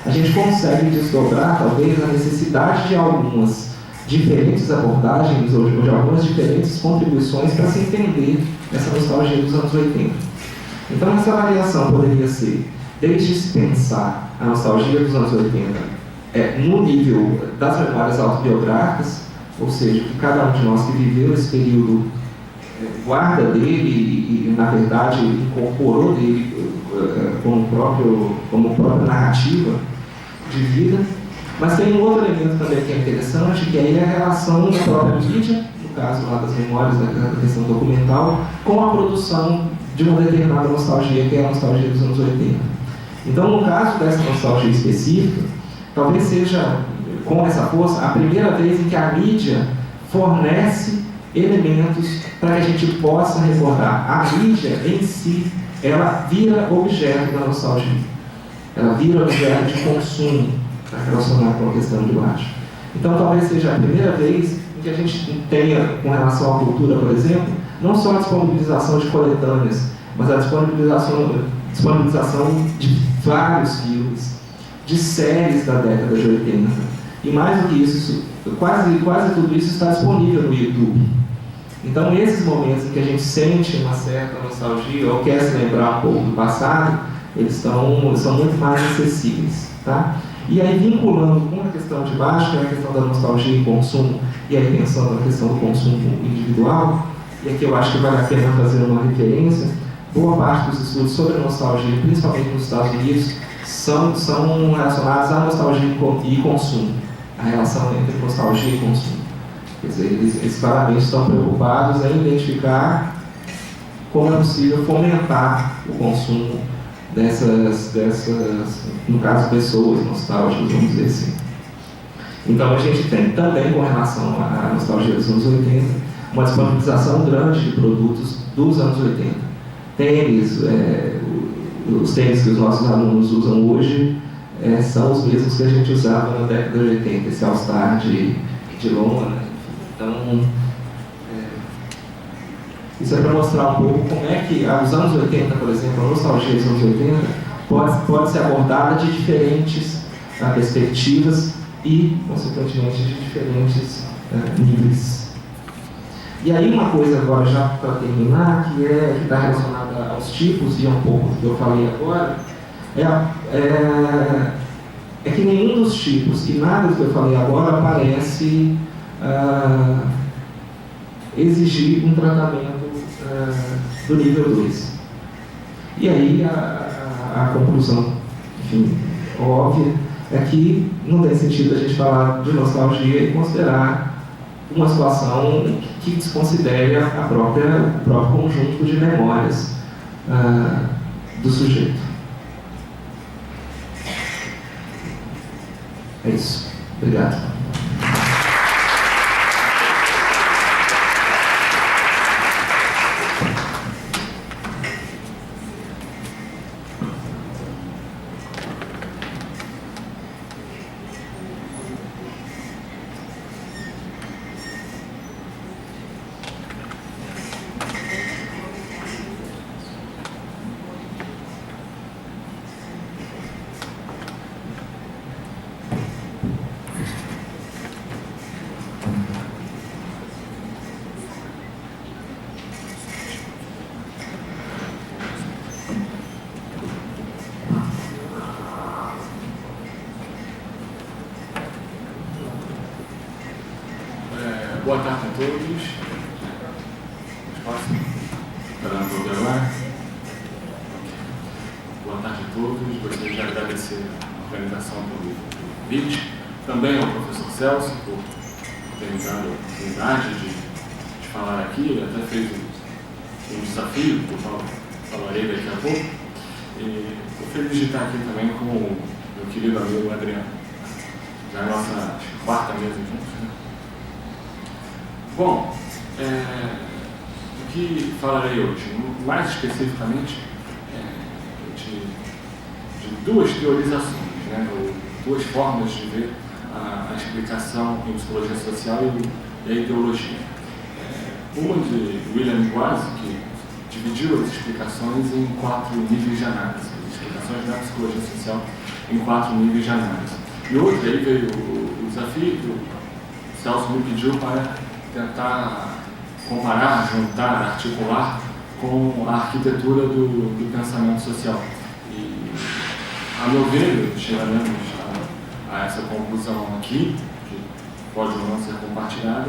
a gente consegue desdobrar talvez a necessidade de algumas diferentes abordagens ou de algumas diferentes contribuições para se entender essa nostalgia dos anos 80. Então essa avaliação poderia ser, desde se pensar a nostalgia dos anos 80 no nível das memórias autobiográficas, ou seja, que cada um de nós que viveu esse período guarda dele e na verdade, incorporou dele como própria narrativa de vida. Mas tem um outro elemento também que é interessante, que aí é a relação da própria mídia, no caso lá das memórias da questão documental, com a produção de uma determinada nostalgia, que é a nostalgia dos anos 80. Então, no caso dessa nostalgia específica, talvez seja, com essa força, a primeira vez em que a mídia fornece elementos para que a gente possa recordar. A mídia em si, ela vira objeto da nostalgia. Ela vira objeto de consumo, para relacionar com a questão de baixo. Então, talvez seja a primeira vez em que a gente tenha, com relação à cultura, por exemplo, não só a disponibilização de coletâneas, mas a disponibilização de vários filmes, de séries da década de 80. E mais do que isso, quase tudo isso está disponível no YouTube. Então, esses momentos em que a gente sente uma certa nostalgia ou quer se lembrar um pouco do passado, eles são muito mais acessíveis. Tá? E aí, vinculando com a questão de baixo, que é a questão da nostalgia e consumo, e aí pensando na questão do consumo individual, e aqui eu acho que vale a pena fazer uma referência, boa parte dos estudos sobre nostalgia, principalmente nos Estados Unidos, são relacionados à nostalgia e consumo, a relação entre nostalgia e consumo. Quer dizer, eles claramente estão preocupados em identificar como é possível fomentar o consumo dessas, no caso, pessoas nostálgicas, vamos dizer assim. Então a gente tem também, com relação à nostalgia dos anos 80, uma disponibilização grande de produtos dos anos 80. Tênis, os tênis que os nossos alunos usam hoje são os mesmos que a gente usava na década de 80, esse All-Star de lona, né? Então, isso é para mostrar um pouco como é que os anos 80, por exemplo, a nostalgia dos anos 80 pode ser abordada de diferentes perspectivas e, consequentemente, de diferentes níveis. E aí uma coisa agora, já para terminar, que está relacionada aos tipos, e um pouco do que eu falei agora, é que nenhum dos tipos e nada do que eu falei agora parece exigir um tratamento do nível 2. E aí a conclusão, enfim, óbvia, é que não tem sentido a gente falar de nostalgia e considerar uma situação que desconsidere o próprio conjunto de memórias do sujeito. É isso. Obrigado. Boa tarde a todos. Posso? Para ouvir agora? Boa tarde a todos. Gostaria de agradecer a organização pelo convite. Também ao professor Celso por ter me dado a oportunidade de falar aqui. Ele até fez um desafio, que eu falarei daqui a pouco. E estou feliz de estar aqui também com o meu querido amigo Adriano. Já é a nossa quarta mesa juntos, né? Bom, o que falarei hoje? Mais especificamente de duas teorizações, né, ou duas formas de ver a explicação em psicologia social e a ideologia. Uma de William Gwas, que dividiu as explicações em 4 níveis de análise, as explicações da psicologia social em 4 níveis de análise. E outra, aí veio o desafio que o Celso me pediu para tentar comparar, juntar, articular com a arquitetura do pensamento social. E, a meu ver, chegaremos a essa conclusão aqui, que pode ou não ser compartilhada,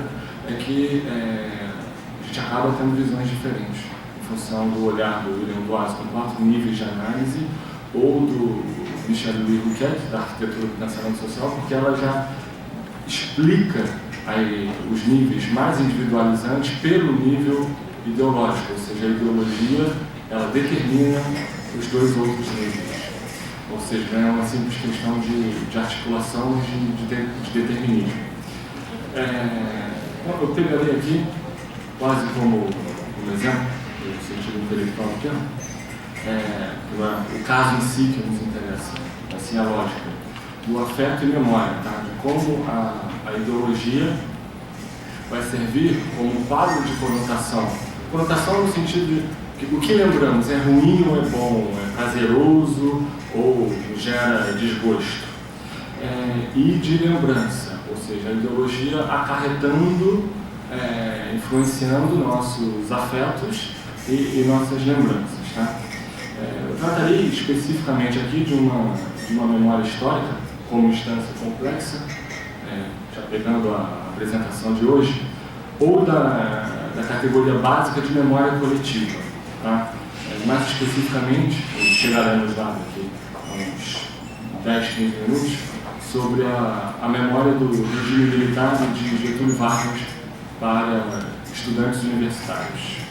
é que a gente acaba tendo visões diferentes, em função do olhar do William Gwas com 4 níveis de análise, ou do Michel-Louis Rouquet, da arquitetura do pensamento social, porque ela já explica os níveis mais individualizantes pelo nível ideológico, ou seja, a ideologia ela determina os 2 outros níveis, ou seja, não é uma simples questão de articulação de determinismo. Eu pegaria aqui, quase como um exemplo, no sentido intelectual pequeno, o caso em si que nos interessa, assim a lógica do afeto e memória, tá? De como a ideologia vai servir como quadro de conotação. Conotação no sentido de que o que lembramos é ruim ou é bom, é prazeroso ou gera desgosto. E de lembrança, ou seja, a ideologia acarretando influenciando nossos afetos e nossas lembranças. Tá? Eu trataria especificamente aqui de uma memória histórica como instância complexa, já pegando a apresentação de hoje, ou da categoria básica de memória coletiva. Tá? Mais especificamente, chegaremos lá daqui a uns 10, 15 minutos, sobre a memória do regime militar de Getúlio Vargas para estudantes universitários.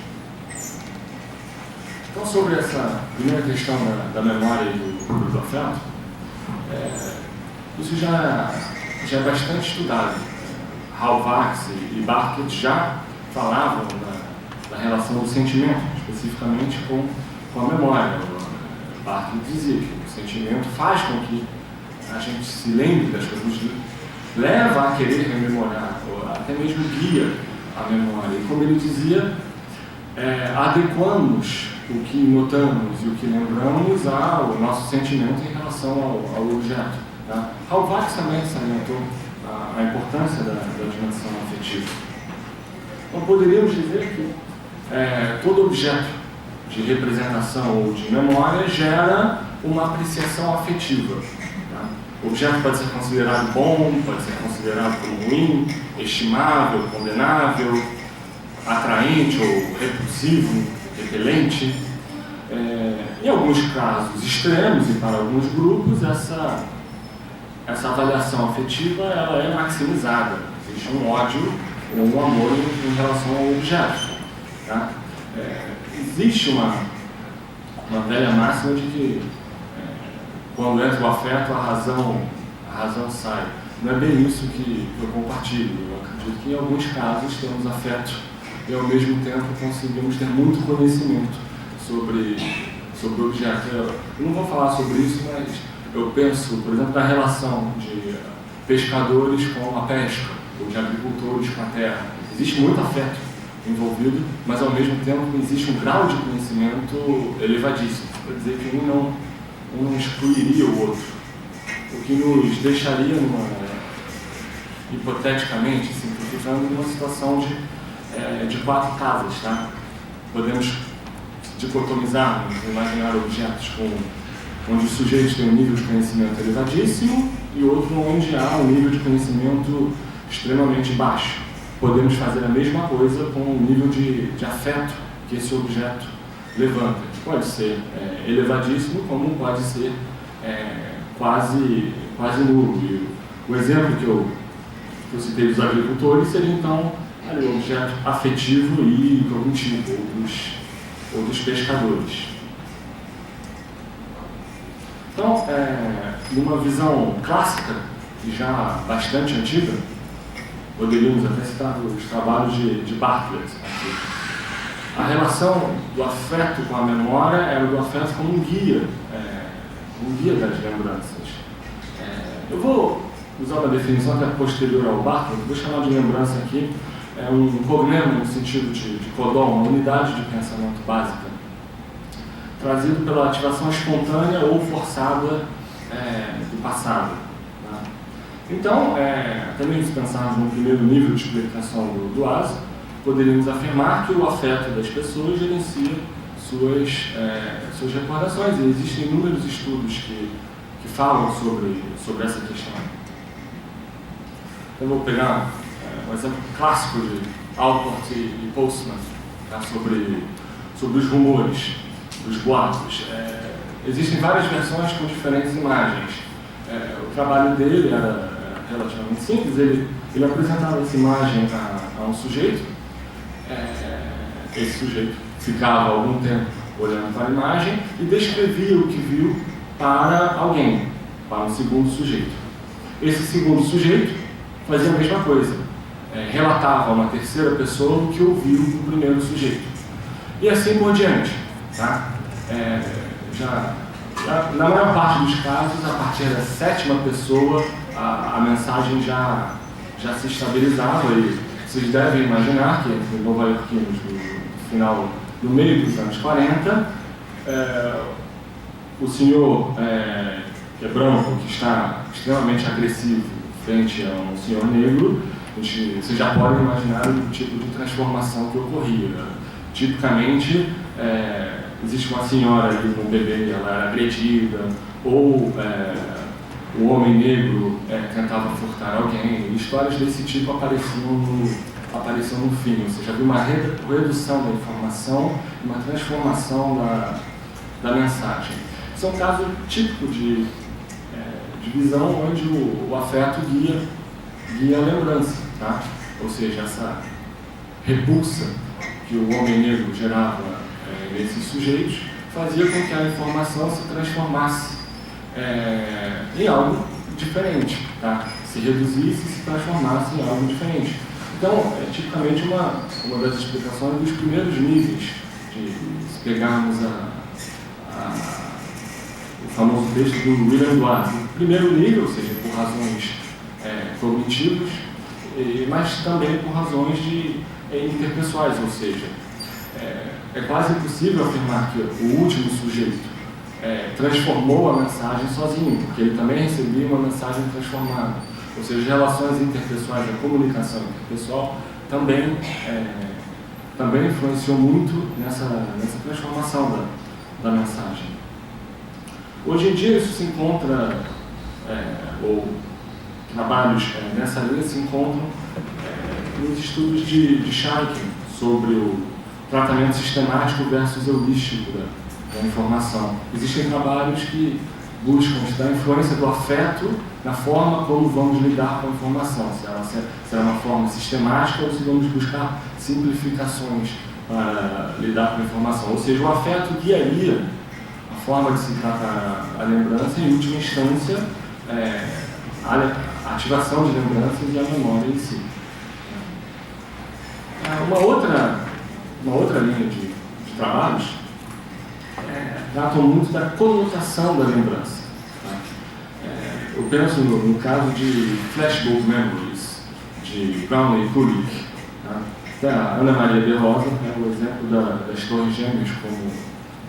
Então, sobre essa primeira questão da memória e do afeto, isso já é bastante estudado. Hallvarks e Bartlett já falavam da relação do sentimento, especificamente com a memória. Bartlett dizia que o sentimento faz com que a gente se lembre das coisas, nos leva a querer rememorar, ou até mesmo guia a memória. E como ele dizia, adequamos o que notamos e o que lembramos ao nosso sentimento em relação ao objeto. Tá? Hallvarks também salientou a importância da dimensão afetiva. Então poderíamos dizer que todo objeto de representação ou de memória gera uma apreciação afetiva. Tá? O objeto pode ser considerado bom, pode ser considerado como ruim, estimável, condenável, atraente ou repulsivo, repelente. Em alguns casos extremos e para alguns grupos, essa avaliação afetiva ela é maximizada. Existe um ódio ou um amor em relação ao objeto. Tá? Existe uma velha máxima de que quando entra o afeto, a razão sai. Não é bem isso que eu compartilho. Eu acredito que em alguns casos temos afeto e ao mesmo tempo conseguimos ter muito conhecimento sobre o objeto. Eu não vou falar sobre isso, mas eu penso, por exemplo, na relação de pescadores com a pesca, ou de agricultores com a terra. Existe muito afeto envolvido, mas ao mesmo tempo existe um grau de conhecimento elevadíssimo. Quer dizer que um não excluiria o outro, o que nos deixaria, hipoteticamente, simplificando, numa situação de quatro casas. Tá? Podemos dicotomizar, imaginar objetos onde os sujeitos têm um nível de conhecimento elevadíssimo e outro onde há um nível de conhecimento extremamente baixo. Podemos fazer a mesma coisa com o nível de afeto que esse objeto levanta. Pode ser elevadíssimo, como pode ser quase nulo. E o exemplo que eu citei dos agricultores seria, então, o objeto afetivo e cognitivo, ou dos pescadores. Então, numa visão clássica, e já bastante antiga, poderíamos até citar os trabalhos de Bartlett aqui. A relação do afeto com a memória era do afeto como um guia das lembranças. Eu vou usar uma definição que é posterior ao Bartlett, vou chamar de lembrança aqui, um cognome no sentido de codon, uma unidade de pensamento básica, trazido pela ativação espontânea ou forçada do passado. Tá? Então, também se pensarmos no primeiro nível de explicação do ASA, poderíamos afirmar que o afeto das pessoas gerencia suas recordações, e existem inúmeros estudos que falam sobre essa questão. Então, eu vou pegar um exemplo clássico de Alport e Postman, tá? sobre os rumores, os boatos. Existem várias versões com diferentes imagens. O trabalho dele era relativamente simples. Ele apresentava essa imagem a um sujeito. Esse sujeito ficava algum tempo olhando para a imagem e descrevia o que viu para alguém, para um segundo sujeito. Esse segundo sujeito fazia a mesma coisa, relatava a uma terceira pessoa o que ouviu do primeiro sujeito. E assim por diante. Tá? Na maior parte dos casos, a partir da sétima pessoa, a mensagem já se estabilizava, e vocês devem imaginar que entre nova-iorquinos no meio dos anos 40, o senhor que é branco, que está extremamente agressivo frente a um senhor negro, Vocês já podem imaginar o tipo de transformação que ocorria. Tipicamente, existe uma senhora ali com um bebê, ela era agredida, ou o homem negro tentava furtar alguém. Histórias desse tipo apareciam no fim. Ou seja, havia uma redução da informação e uma transformação da mensagem. Isso é um caso típico de visão onde o afeto guia a lembrança, tá? Ou seja, essa repulsa que o homem negro gerava nesses sujeitos fazia com que a informação se transformasse em algo diferente, tá? Se reduzisse e se transformasse em algo diferente. Então, é tipicamente uma das explicações dos primeiros níveis, se pegarmos o famoso texto do William Blass. O primeiro nível, ou seja, por razões cognitivas, mas também por razões interpessoais, ou seja, é quase impossível afirmar que o último sujeito transformou a mensagem sozinho, porque ele também recebia uma mensagem transformada. Ou seja, as relações interpessoais, a comunicação interpessoal também influenciou muito nessa transformação da mensagem. Hoje em dia isso se encontra, ou trabalhos nessa linha se encontram nos estudos de Chaikin sobre o tratamento sistemático versus heurístico da informação. Existem trabalhos que buscam estudar a influência do afeto na forma como vamos lidar com a informação, se ela é uma forma sistemática ou se vamos buscar simplificações para lidar com a informação. Ou seja, o afeto guiaria a forma de se tratar a lembrança e, em última instância, a ativação de lembranças e a memória em si. Uma outra linha de trabalhos tratam muito da conotação da lembrança. Tá? Eu penso no caso de Flashbulb Memories, de Brown e Kulik. Tá? A Ana Maria de Rosa é o exemplo das Torres Gêmeas como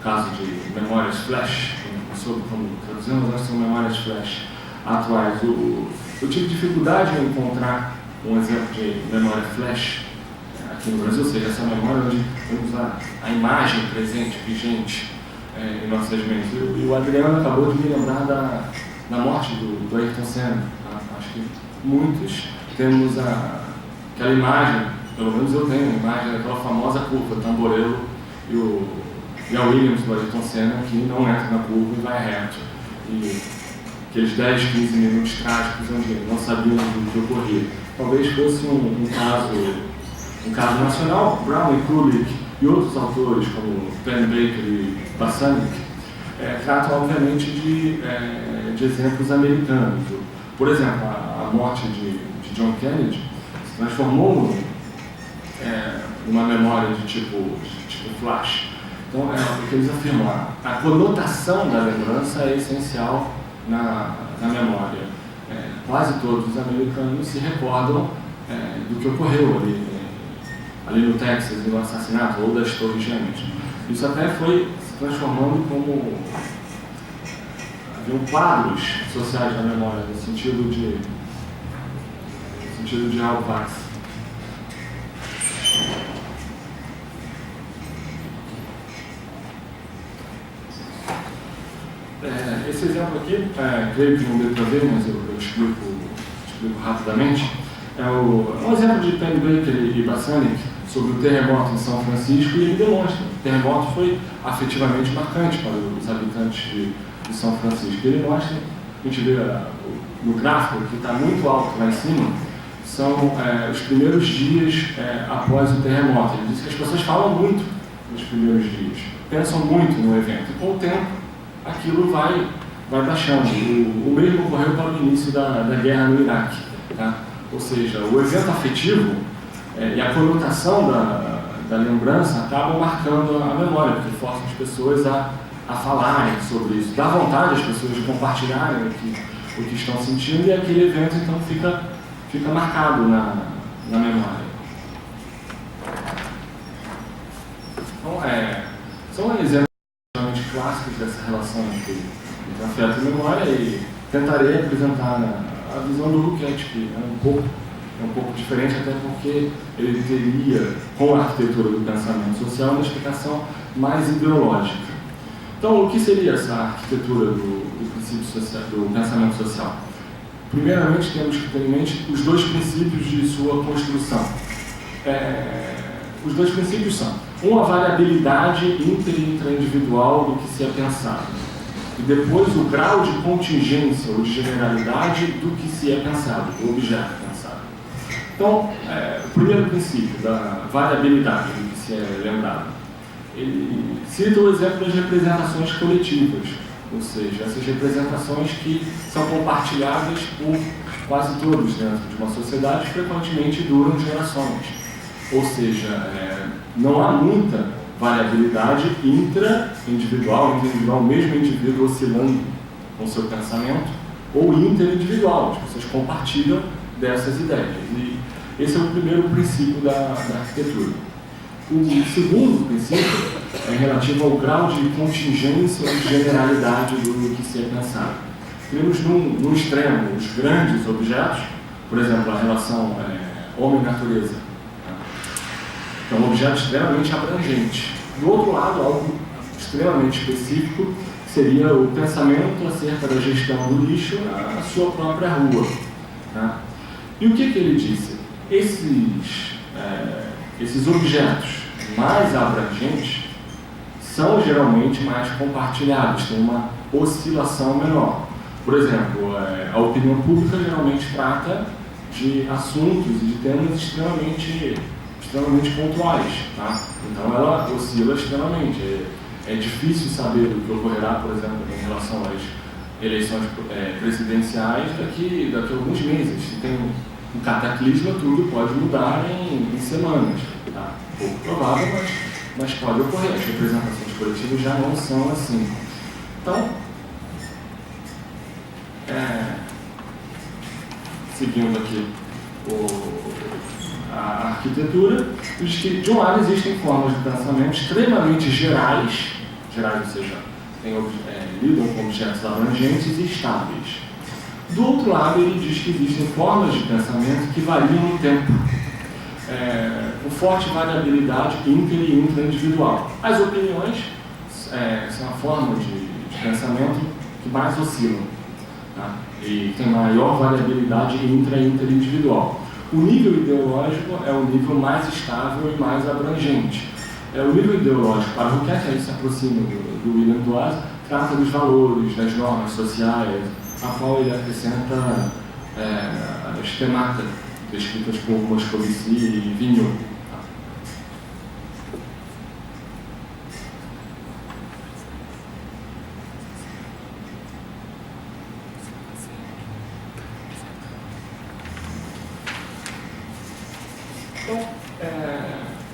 caso de memórias flash, não soube como traduzimos, mas são memórias flash atuais. Eu tive dificuldade em encontrar um exemplo de memória flash aqui no Brasil, ou seja, essa memória onde temos a imagem presente, vigente em nossas mentes. E o Adriano acabou de me lembrar da morte do Ayrton Senna. Tá? Acho que muitos temos aquela imagem, pelo menos eu tenho a imagem daquela famosa curva, Tamborello e a Williams do Ayrton Senna, que não entra na curva e vai reto. E aqueles 10, 15 minutos trágicos onde não sabíamos do que ocorria. Talvez fosse um caso nacional. Brown e Kulik e outros autores, como Penn Baker e Basanik, tratam, obviamente, de exemplos americanos. Por exemplo, a morte de John Kennedy se transformou numa memória de tipo flash. Então, o que eles afirmam, a conotação da lembrança é essencial na memória. Quase todos os americanos se recordam do que ocorreu ali no Texas, no assassinato ou das Torres Gêmeas. Isso até foi se transformando como haviam quadros sociais na memória, no sentido de Alvax. Esse exemplo aqui, creio que não deu para ver, mas eu explico rapidamente. É um exemplo de Penn Baker e Basanik sobre o terremoto em São Francisco, e ele demonstra que o terremoto foi afetivamente marcante para os habitantes de São Francisco. Ele mostra, a gente vê no gráfico que está muito alto lá em cima, são os primeiros dias após o terremoto. Ele diz que as pessoas falam muito nos primeiros dias, pensam muito no evento, e com o tempo aquilo vai baixando. O mesmo ocorreu para o início da guerra no Iraque. Tá? Ou seja, o evento afetivo e a conotação da lembrança acabam marcando a memória, porque forçam as pessoas a falarem sobre isso. Dá vontade às pessoas de compartilharem o que estão sentindo, e aquele evento então fica marcado na memória. Então, são exemplos clássicos dessa relação entre afeto e memória, e tentarei apresentar a visão do Lukács, que é um pouco é um pouco diferente, até porque ele teria, com a arquitetura do pensamento social, uma explicação mais ideológica. Então, o que seria essa arquitetura do princípio social, do pensamento social? Primeiramente, temos que ter em mente os dois princípios de sua construção. Os dois princípios são a variabilidade inter e intraindividual do que se é pensado, e depois o grau de contingência ou de generalidade do que se é pensado, do objeto pensado. Então, o primeiro princípio da variabilidade do que se é lembrado, ele cita o exemplo das representações coletivas, ou seja, essas representações que são compartilhadas por quase todos dentro de uma sociedade, frequentemente duram gerações. Ou seja, não há muita variabilidade intra-individual, o mesmo indivíduo oscilando com seu pensamento, ou interindividual, as pessoas compartilham dessas ideias. E esse é o primeiro princípio da arquitetura. O segundo princípio é relativo ao grau de contingência e generalidade do que se é pensado. Temos no extremo os grandes objetos, por exemplo, a relação homem-natureza. É um objeto extremamente abrangente. Do outro lado, algo extremamente específico seria o pensamento acerca da gestão do lixo na sua própria rua. Tá? E o que ele disse? Esses objetos mais abrangentes são geralmente mais compartilhados, tem uma oscilação menor. Por exemplo, a opinião pública geralmente trata de assuntos e de temas extremamente pontuais, tá? Então ela oscila extremamente. É difícil saber o que ocorrerá, por exemplo, em relação às eleições presidenciais daqui a alguns meses. Se tem um cataclisma, tudo pode mudar em semanas. Tá? Pouco provável, mas pode ocorrer. As representações coletivas já não são assim. Então, seguindo aqui a arquitetura, diz que, de um lado, existem formas de pensamento extremamente gerais, ou seja, lidam com objetos abrangentes e estáveis. Do outro lado, ele diz que existem formas de pensamento que variam no tempo, com forte variabilidade inter e intraindividual. As opiniões são a forma de pensamento que mais oscilam, tá? E tem maior variabilidade intra e interindividual. O nível ideológico é o nível mais estável e mais abrangente. O nível ideológico, para o que ele se aproxima do William Glasz, trata dos valores, das normas sociais, a qual ele acrescenta as temáticas descritas por Moscovici e Vignon.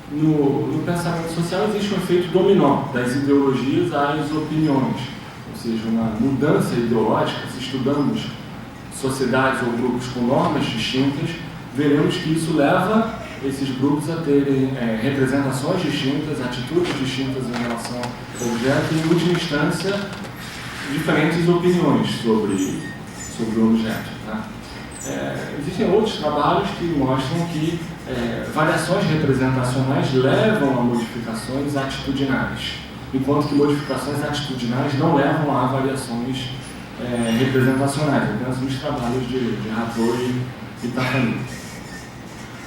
No pensamento social existe um efeito dominó das ideologias às opiniões, ou seja, uma mudança ideológica. Se estudamos sociedades ou grupos com normas distintas, veremos que isso leva esses grupos a terem representações distintas, atitudes distintas em relação ao objeto e, em última instância, diferentes opiniões sobre o objeto. Tá? Existem outros trabalhos que mostram que variações representacionais levam a modificações atitudinais, enquanto que modificações atitudinais não levam a variações representacionais, apenas nos trabalhos de Ratot e Tafani.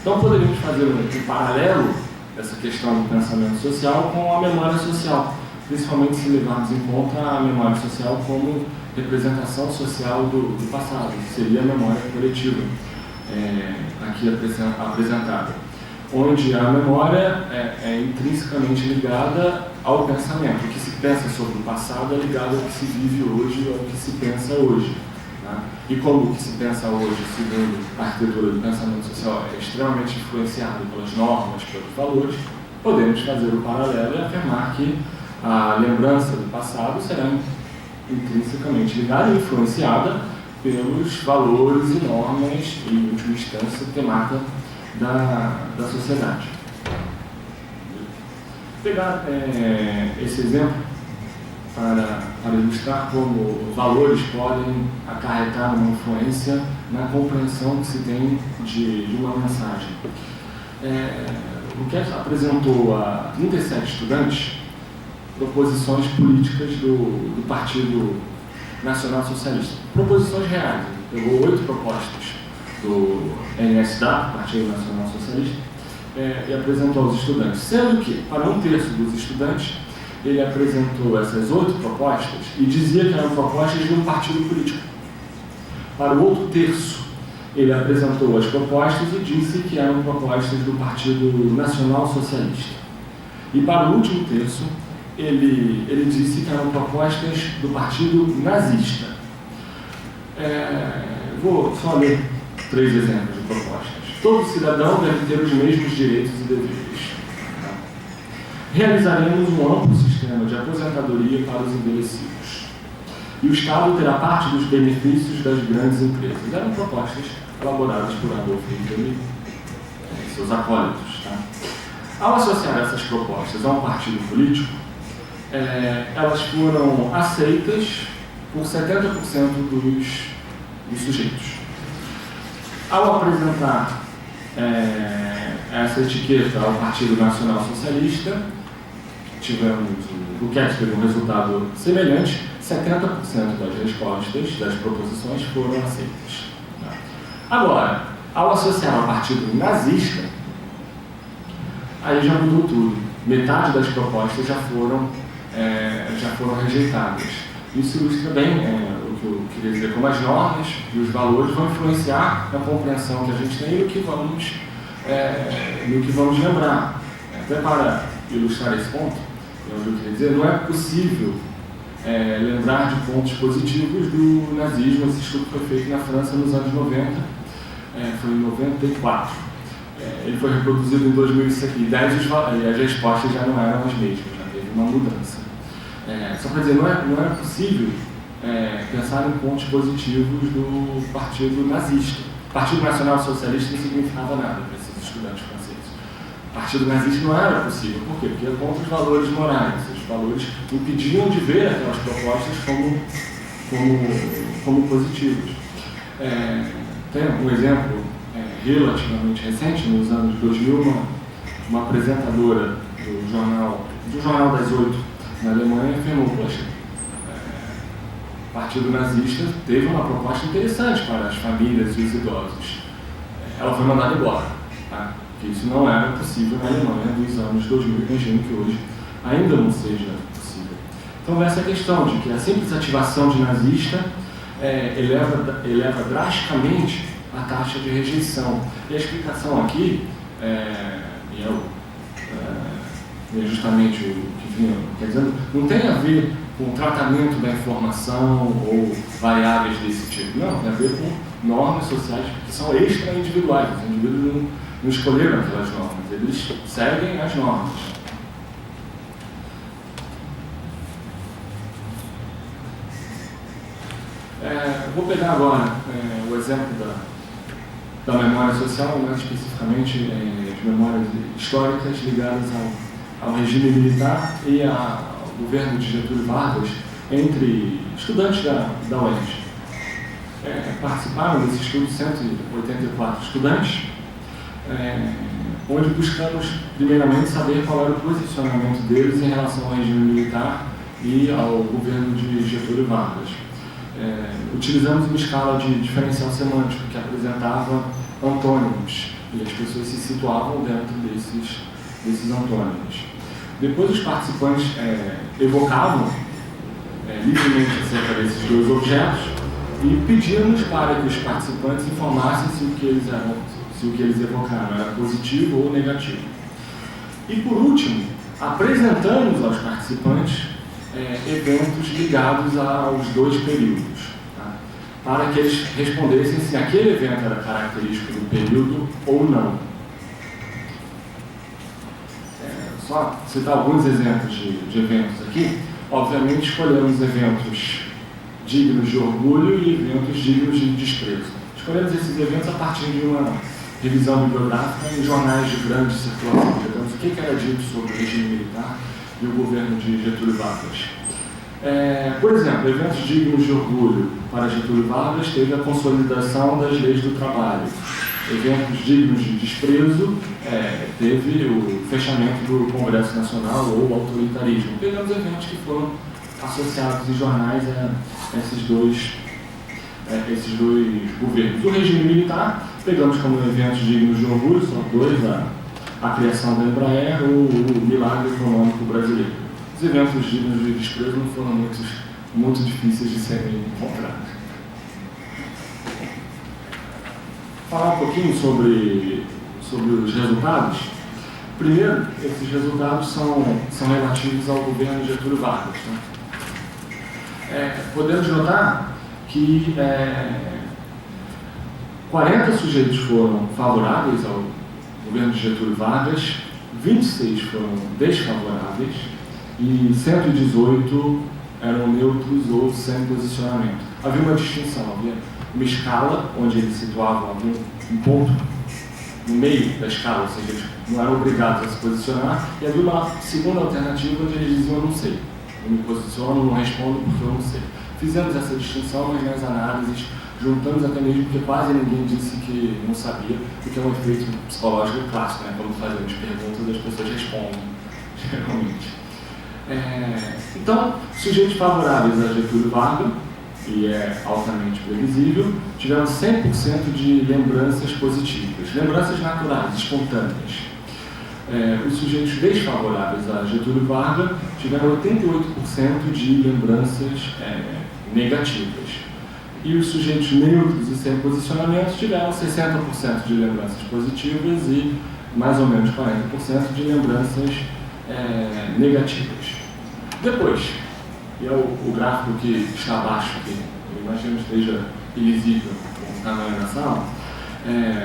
Então poderíamos fazer um paralelo dessa questão do pensamento social com a memória social, principalmente se levarmos em conta a memória social como representação social do passado, que seria a memória coletiva aqui apresentada, onde a memória é intrinsecamente ligada ao pensamento. O que se pensa sobre o passado é ligado ao que se vive hoje, ao que se pensa hoje. Tá? E como o que se pensa hoje, segundo a arquitetura do pensamento social, é extremamente influenciado pelas normas, pelos valores, podemos fazer o paralelo e afirmar que a lembrança do passado será intrinsecamente ligada e influenciada pelos valores e normas e, em última instância, temática da sociedade. Vou pegar esse exemplo para ilustrar como valores podem acarretar uma influência na compreensão que se tem de uma mensagem. O que apresentou a 37 estudantes proposições políticas do Partido Nacional Socialista. Proposições reais. Pegou 8 propostas do NSDA, Partido Nacional Socialista, e apresentou aos estudantes. Sendo que, para 1/3 dos estudantes, ele apresentou essas 8 propostas e dizia que eram propostas de um partido político. Para o outro terço, ele apresentou as propostas e disse que eram propostas do Partido Nacional Socialista. E para o último terço, ele disse que eram propostas do Partido Nazista. Vou só ler 3 exemplos de propostas. Todo cidadão deve ter os mesmos direitos e deveres. Realizaremos um amplo sistema de aposentadoria para os envelhecidos. E o Estado terá parte dos benefícios das grandes empresas. Eram propostas elaboradas por Adolf Hitler e seus acólitos. Tá? Ao associar essas propostas a um partido político, elas foram aceitas por 70% dos sujeitos. Ao apresentar essa etiqueta ao Partido Nacional Socialista, o que teve um resultado semelhante, 70% das respostas, das proposições foram aceitas. Agora, ao associar ao Partido Nazista, aí já mudou tudo. Metade das propostas já foram rejeitadas. Isso ilustra bem o que eu queria dizer, como as normas e os valores vão influenciar na compreensão que a gente tem e no que vamos lembrar. Até para ilustrar esse ponto, eu queria dizer, não é possível lembrar de pontos positivos do nazismo. Esse estudo foi feito na França nos anos 90, foi em 94. Ele foi reproduzido em 2010 e as respostas já não eram as mesmas, já teve uma mudança. Só para dizer, não é possível pensar em pontos positivos do Partido Nazista. O Partido Nacional Socialista não significava nada para esses estudantes franceses. O Partido Nazista não era possível. Por quê? Porque é contra os valores morais. Os valores impediam de ver aquelas propostas como positivos. Tem um exemplo relativamente recente, nos anos 2000, uma apresentadora do Jornal das 8 na Alemanha afirmou: poxa, o Partido Nazista teve uma proposta interessante para as famílias e os idosos. Ela foi mandada embora, tá? Porque isso não era possível na Alemanha dos anos 2000, imagino que hoje ainda não seja possível. Então, essa questão de que a simples ativação de nazista eleva drasticamente a taxa de rejeição. E a explicação aqui, é justamente o que vinha, quer dizer, não tem a ver com o tratamento da informação ou variáveis desse tipo. Não, tem a ver com normas sociais que são extra-individuais. Os indivíduos não escolheram aquelas normas, eles seguem as normas. Vou pegar agora o exemplo da memória social, mais especificamente de memórias históricas ligadas ao regime militar e ao governo de Getúlio Vargas, entre estudantes da UERJ. Participaram desse estudo 184 estudantes, onde buscamos primeiramente saber qual era o posicionamento deles em relação ao regime militar e ao governo de Getúlio Vargas. Utilizamos uma escala de diferencial semântico que apresentava antônimos, e as pessoas se situavam dentro desses antônimos. Depois os participantes evocavam livremente acerca desses dois objetos e pedíamos para que os participantes informassem se o que eles evocaram era positivo ou negativo. E por último, apresentamos aos participantes eventos ligados aos dois períodos, tá? Para que eles respondessem se aquele evento era característico do período ou não. Só citar alguns exemplos de eventos aqui. Obviamente escolhemos eventos dignos de orgulho e eventos dignos de desprezo. Escolhemos esses eventos a partir de uma revisão bibliográfica em jornais de grande circulação. Digamos, o que era dito sobre o regime militar e o governo de Getúlio Vargas. Por exemplo, eventos dignos de orgulho para Getúlio Vargas teve a consolidação das leis do trabalho. Eventos dignos de desprezo teve o fechamento do Congresso Nacional ou o autoritarismo. Pegamos eventos que foram associados em jornais a esses dois governos. O regime militar, pegamos como eventos dignos de orgulho, são dois, a criação da Embraer ou o milagre econômico brasileiro. Os eventos dignos de desprezo não foram muito difíceis de serem encontrados. Falar um pouquinho sobre os resultados. Primeiro, esses resultados são relativos ao governo Getúlio Vargas. Né? Podemos notar que 40 sujeitos foram favoráveis ao governo de Getúlio Vargas, 26 foram desfavoráveis e 118 eram neutros ou sem posicionamento. Havia uma distinção, havia uma escala onde eles situavam um ponto no meio da escala, ou seja, eles não eram obrigados a se posicionar, e havia uma segunda alternativa onde eles diziam: eu não sei, eu me posiciono, não respondo porque eu não sei. Fizemos essa distinção, mas nas análises juntamos até mesmo porque quase ninguém disse que não sabia, porque é um efeito psicológico clássico, né? Quando fazemos perguntas, as pessoas respondem, geralmente. Então, sujeitos favoráveis a Getúlio Vargas, e é altamente previsível, tiveram 100% de lembranças positivas, lembranças naturais, espontâneas. Os sujeitos desfavoráveis a Getúlio Vargas tiveram 88% de lembranças negativas. E os sujeitos neutros e sem posicionamento tiveram 60% de lembranças positivas e mais ou menos 40% de lembranças negativas. Depois, e é o gráfico que está abaixo, que eu imagino esteja ilisível com o tamanho da sala,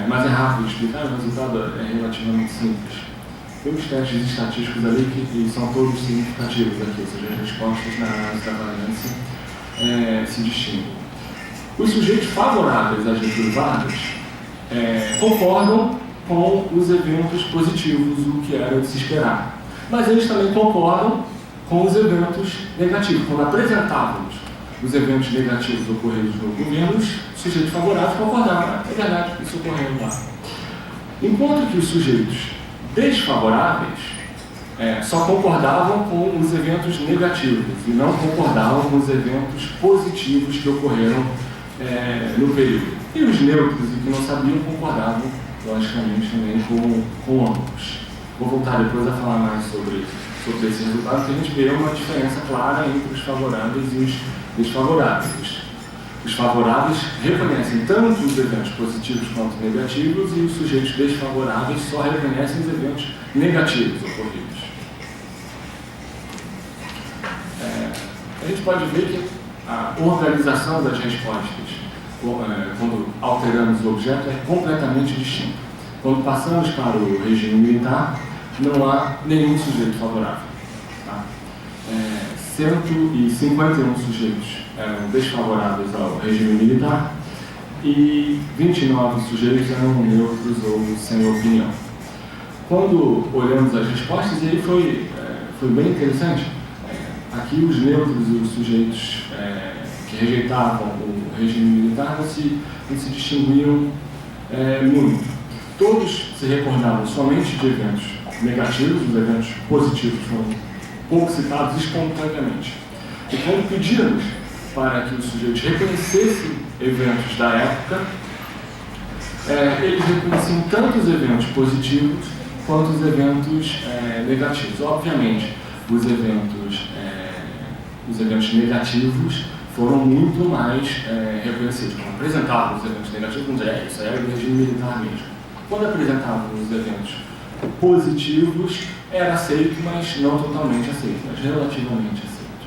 mas é rápido de explicar, o resultado é relativamente simples. Temos testes estatísticos ali que são todos significativos aqui, ou seja, as respostas na análise da variância se distinguem. Os sujeitos favoráveis a Getúlio Vargas concordam com os eventos positivos, o que era de se esperar. Mas eles também concordam com os eventos negativos. Quando apresentávamos os eventos negativos ocorridos no governo, os sujeitos favoráveis concordavam. É verdade, isso ocorreu lá. Enquanto que os sujeitos desfavoráveis só concordavam com os eventos negativos e não concordavam com os eventos positivos que ocorreram no período. E os neutros e que não sabiam concordavam, logicamente, também com ambos. Vou voltar depois a falar mais sobre esse resultado, que a gente vê uma diferença clara entre os favoráveis e os desfavoráveis. Os favoráveis reconhecem tanto os eventos positivos quanto negativos e os sujeitos desfavoráveis só reconhecem os eventos negativos ocorridos. A gente pode ver que a organização das respostas, quando alteramos o objeto, é completamente distinta. Quando passamos para o regime militar, não há nenhum sujeito favorável. Tá? 151 sujeitos eram desfavoráveis ao regime militar e 29 sujeitos eram neutros ou sem opinião. Quando olhamos as respostas, e aí foi bem interessante, aqui os neutros e os sujeitos que rejeitavam o regime militar não se distinguiam muito. Todos se recordavam somente de eventos negativos, os eventos positivos foram pouco citados espontaneamente. E quando pedíamos para que os sujeitos reconhecessem eventos da época, eles reconheciam tanto os eventos positivos quanto os eventos negativos. Obviamente, os eventos negativos foram muito mais reconhecidos. Quando apresentavam os eventos negativos, vamos dizer, isso era do regime militar mesmo. Quando apresentavam os eventos positivos, era aceito, mas não totalmente aceito, mas relativamente aceito.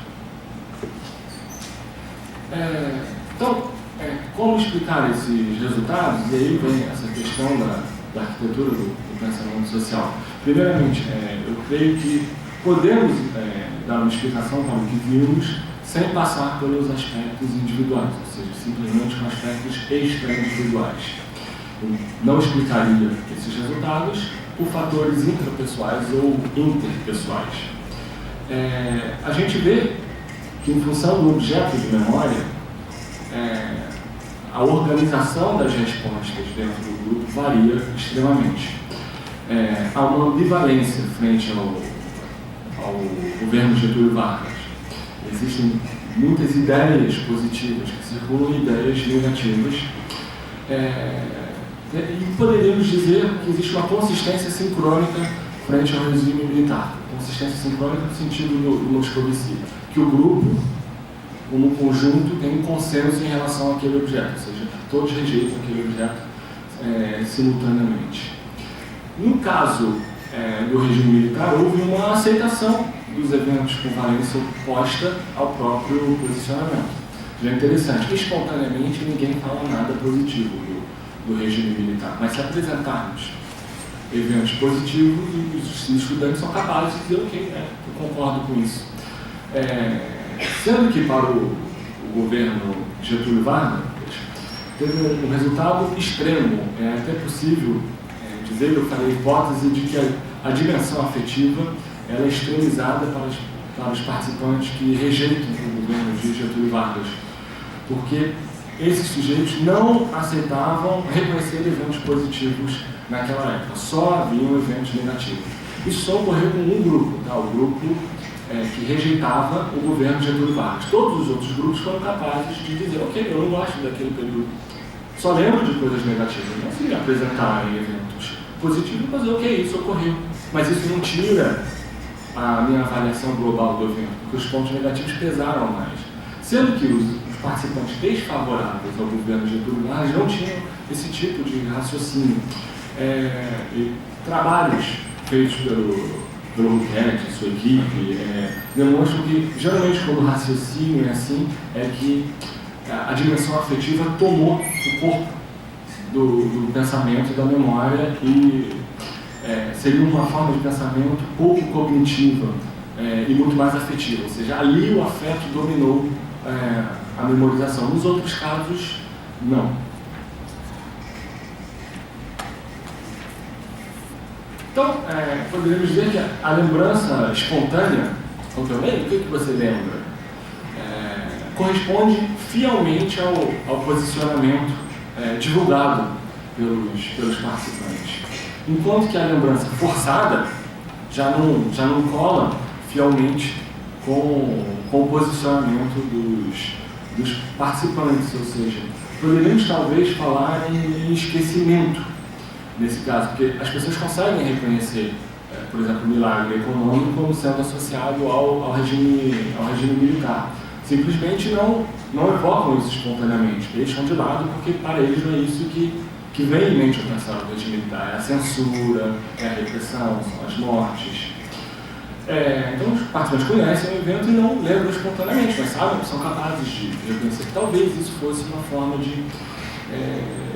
Então, como explicar esses resultados? E aí vem essa questão da arquitetura do pensamento social. Primeiramente, eu creio que podemos dar uma explicação para o que vimos sem passar pelos aspectos individuais, ou seja, simplesmente com aspectos extra-individuais. Eu não explicaria esses resultados por fatores intrapessoais ou interpessoais. A gente vê que, em função do objeto de memória, a organização das respostas dentro do grupo varia extremamente. Há uma ambivalência frente ao governo Getúlio Vargas. Existem muitas ideias positivas que circulam e ideias negativas. E poderíamos dizer que existe uma consistência sincrônica frente ao regime militar. Consistência sincrônica no sentido do Moscovici, que o grupo, como conjunto, tem um consenso em relação àquele objeto, ou seja, todos rejeitam aquele objeto simultaneamente. No caso do regime militar, houve uma aceitação dos eventos com valência oposta ao próprio posicionamento. Já é interessante, espontaneamente ninguém fala nada positivo do regime militar, mas se apresentarmos eventos positivos, os estudantes são capazes de dizer, ok, eu concordo com isso. Sendo que para o governo Getúlio Vargas teve um resultado extremo. É até possível dizer, eu falei a hipótese de que a dimensão afetiva ela é extremizada para os participantes que rejeitam o governo de Getúlio Vargas, porque esses sujeitos não aceitavam reconhecer eventos positivos naquela época, só haviam eventos negativos. Isso só ocorreu com um grupo, tá? O grupo que rejeitava o governo de Getúlio Vargas. Todos os outros grupos foram capazes de dizer, ok, eu não gosto daquele período, só lembro de coisas negativas, não se apresentarem eventos positivos, mas ok, isso ocorreu. Mas isso não tira a minha avaliação global do evento, porque os pontos negativos pesaram mais. Sendo que os participantes desfavoráveis ao governo de Getúlio Vargas não tinham esse tipo de raciocínio. E trabalhos feitos pelo Luquete e sua equipe demonstram que, geralmente, quando o raciocínio é assim, é que a dimensão afetiva tomou o corpo do pensamento e da memória e seria uma forma de pensamento pouco cognitiva e muito mais afetiva, ou seja, ali o afeto dominou a memorização. Nos outros casos, não. Então, poderíamos dizer que a lembrança espontânea, o que você lembra, corresponde fielmente ao posicionamento divulgado pelos participantes. Enquanto que a lembrança forçada já não cola fielmente com o posicionamento dos participantes, ou seja, poderíamos talvez falar em esquecimento nesse caso, porque as pessoas conseguem reconhecer, por exemplo, o milagre econômico como sendo associado ao regime militar. Simplesmente não evocam isso espontaneamente, deixam de lado porque para eles não é isso que vem em mente ao pensar no regime militar, é a censura, é a repressão, são as mortes. Então os participantes conhecem o evento e não lembram espontaneamente, mas sabem, são capazes de reconhecer que talvez isso fosse uma forma de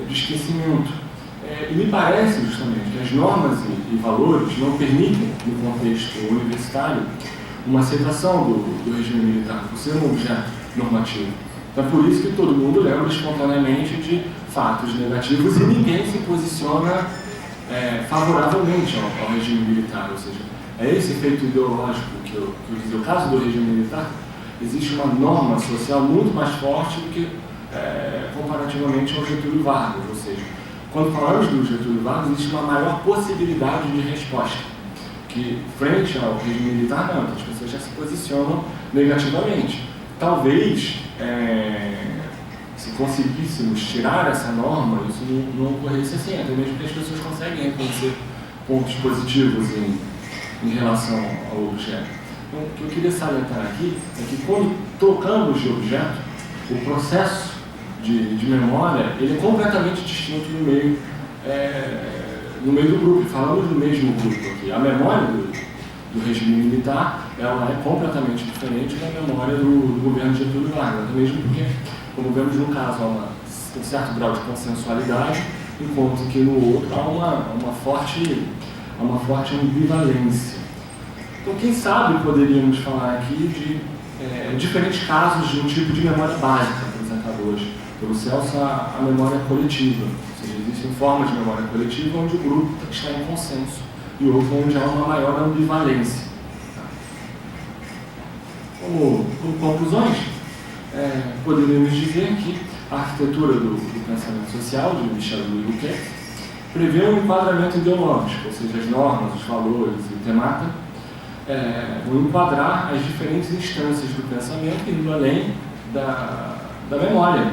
esquecimento. E me parece justamente que as normas e valores não permitem, no contexto universitário, uma aceitação do regime militar por ser um objeto normativo. Então é por isso que todo mundo lembra espontaneamente de fatos negativos e ninguém se posiciona favoravelmente ao regime militar, ou seja, é esse efeito ideológico que eu dizia. No caso do regime militar, existe uma norma social muito mais forte do que comparativamente ao Getúlio Vargas, ou seja, quando falamos do Getúlio Vargas, existe uma maior possibilidade de resposta, que frente ao regime militar, não, as pessoas já se posicionam negativamente. Talvez, se conseguíssemos tirar essa norma, isso não ocorresse assim, até mesmo porque as pessoas conseguem reconhecer pontos positivos em relação ao objeto. Então, o que eu queria salientar aqui é que quando trocamos de objeto, o processo de memória, ele é completamente distinto no meio do grupo. Falamos do mesmo grupo aqui. A memória do regime militar, ela é completamente diferente da memória do governo de Getúlio Vargas, mesmo porque, como vemos no caso, há um certo grau de consensualidade, enquanto que no outro há uma forte ambivalência. Então, quem sabe poderíamos falar aqui de diferentes casos de um tipo de memória básica apresentado hoje pelo Celso, a memória coletiva. Ou seja, existem formas de memória coletiva onde o grupo está em consenso e outro onde há uma maior ambivalência. Como conclusões, poderíamos dizer que a arquitetura do pensamento social, de Michel-Louis Foucault, prevê um enquadramento ideológico, ou seja, as normas, os valores e o temata vão enquadrar as diferentes instâncias do pensamento, indo além da memória.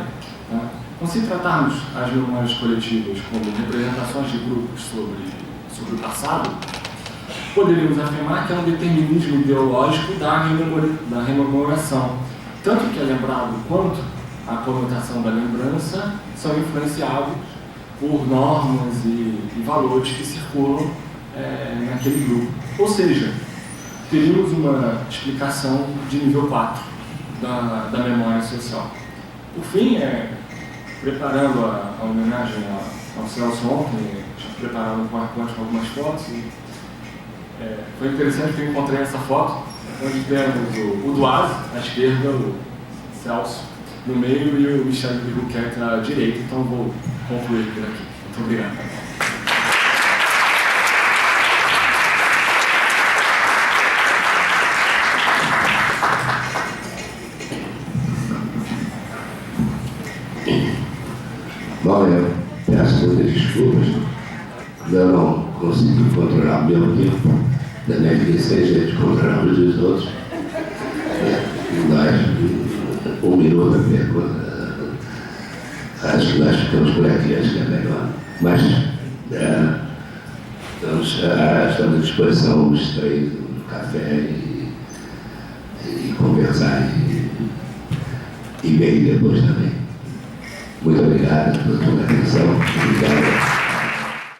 Tá? Então, se tratarmos as memórias coletivas como representações de grupos sobre o passado, poderíamos afirmar que é um determinismo ideológico da rememoração, tanto que é lembrado quanto a conotação da lembrança são influenciados por normas e valores que circulam naquele grupo. Ou seja, teríamos uma explicação de nível 4 da memória social. Por fim, preparando a homenagem ao Celso ontem, preparando um PowerPoint com algumas fotos, foi interessante que eu encontrei essa foto, onde temos o Duaz à esquerda, o Celso no meio e o Michel-Louis Foucault à direita, então vou concluir por aqui. Muito obrigado. Bom, eu peço muitas desculpas, eu não consegui controlar o meu tempo, também que seja de controlar os dos outros. Nós, um minuto a pergunta, acho que nós ficamos por aqui, acho que é melhor. Mas estamos à disposição os três no café e conversar e ver depois também. Muito obrigado pela sua atenção. Obrigado.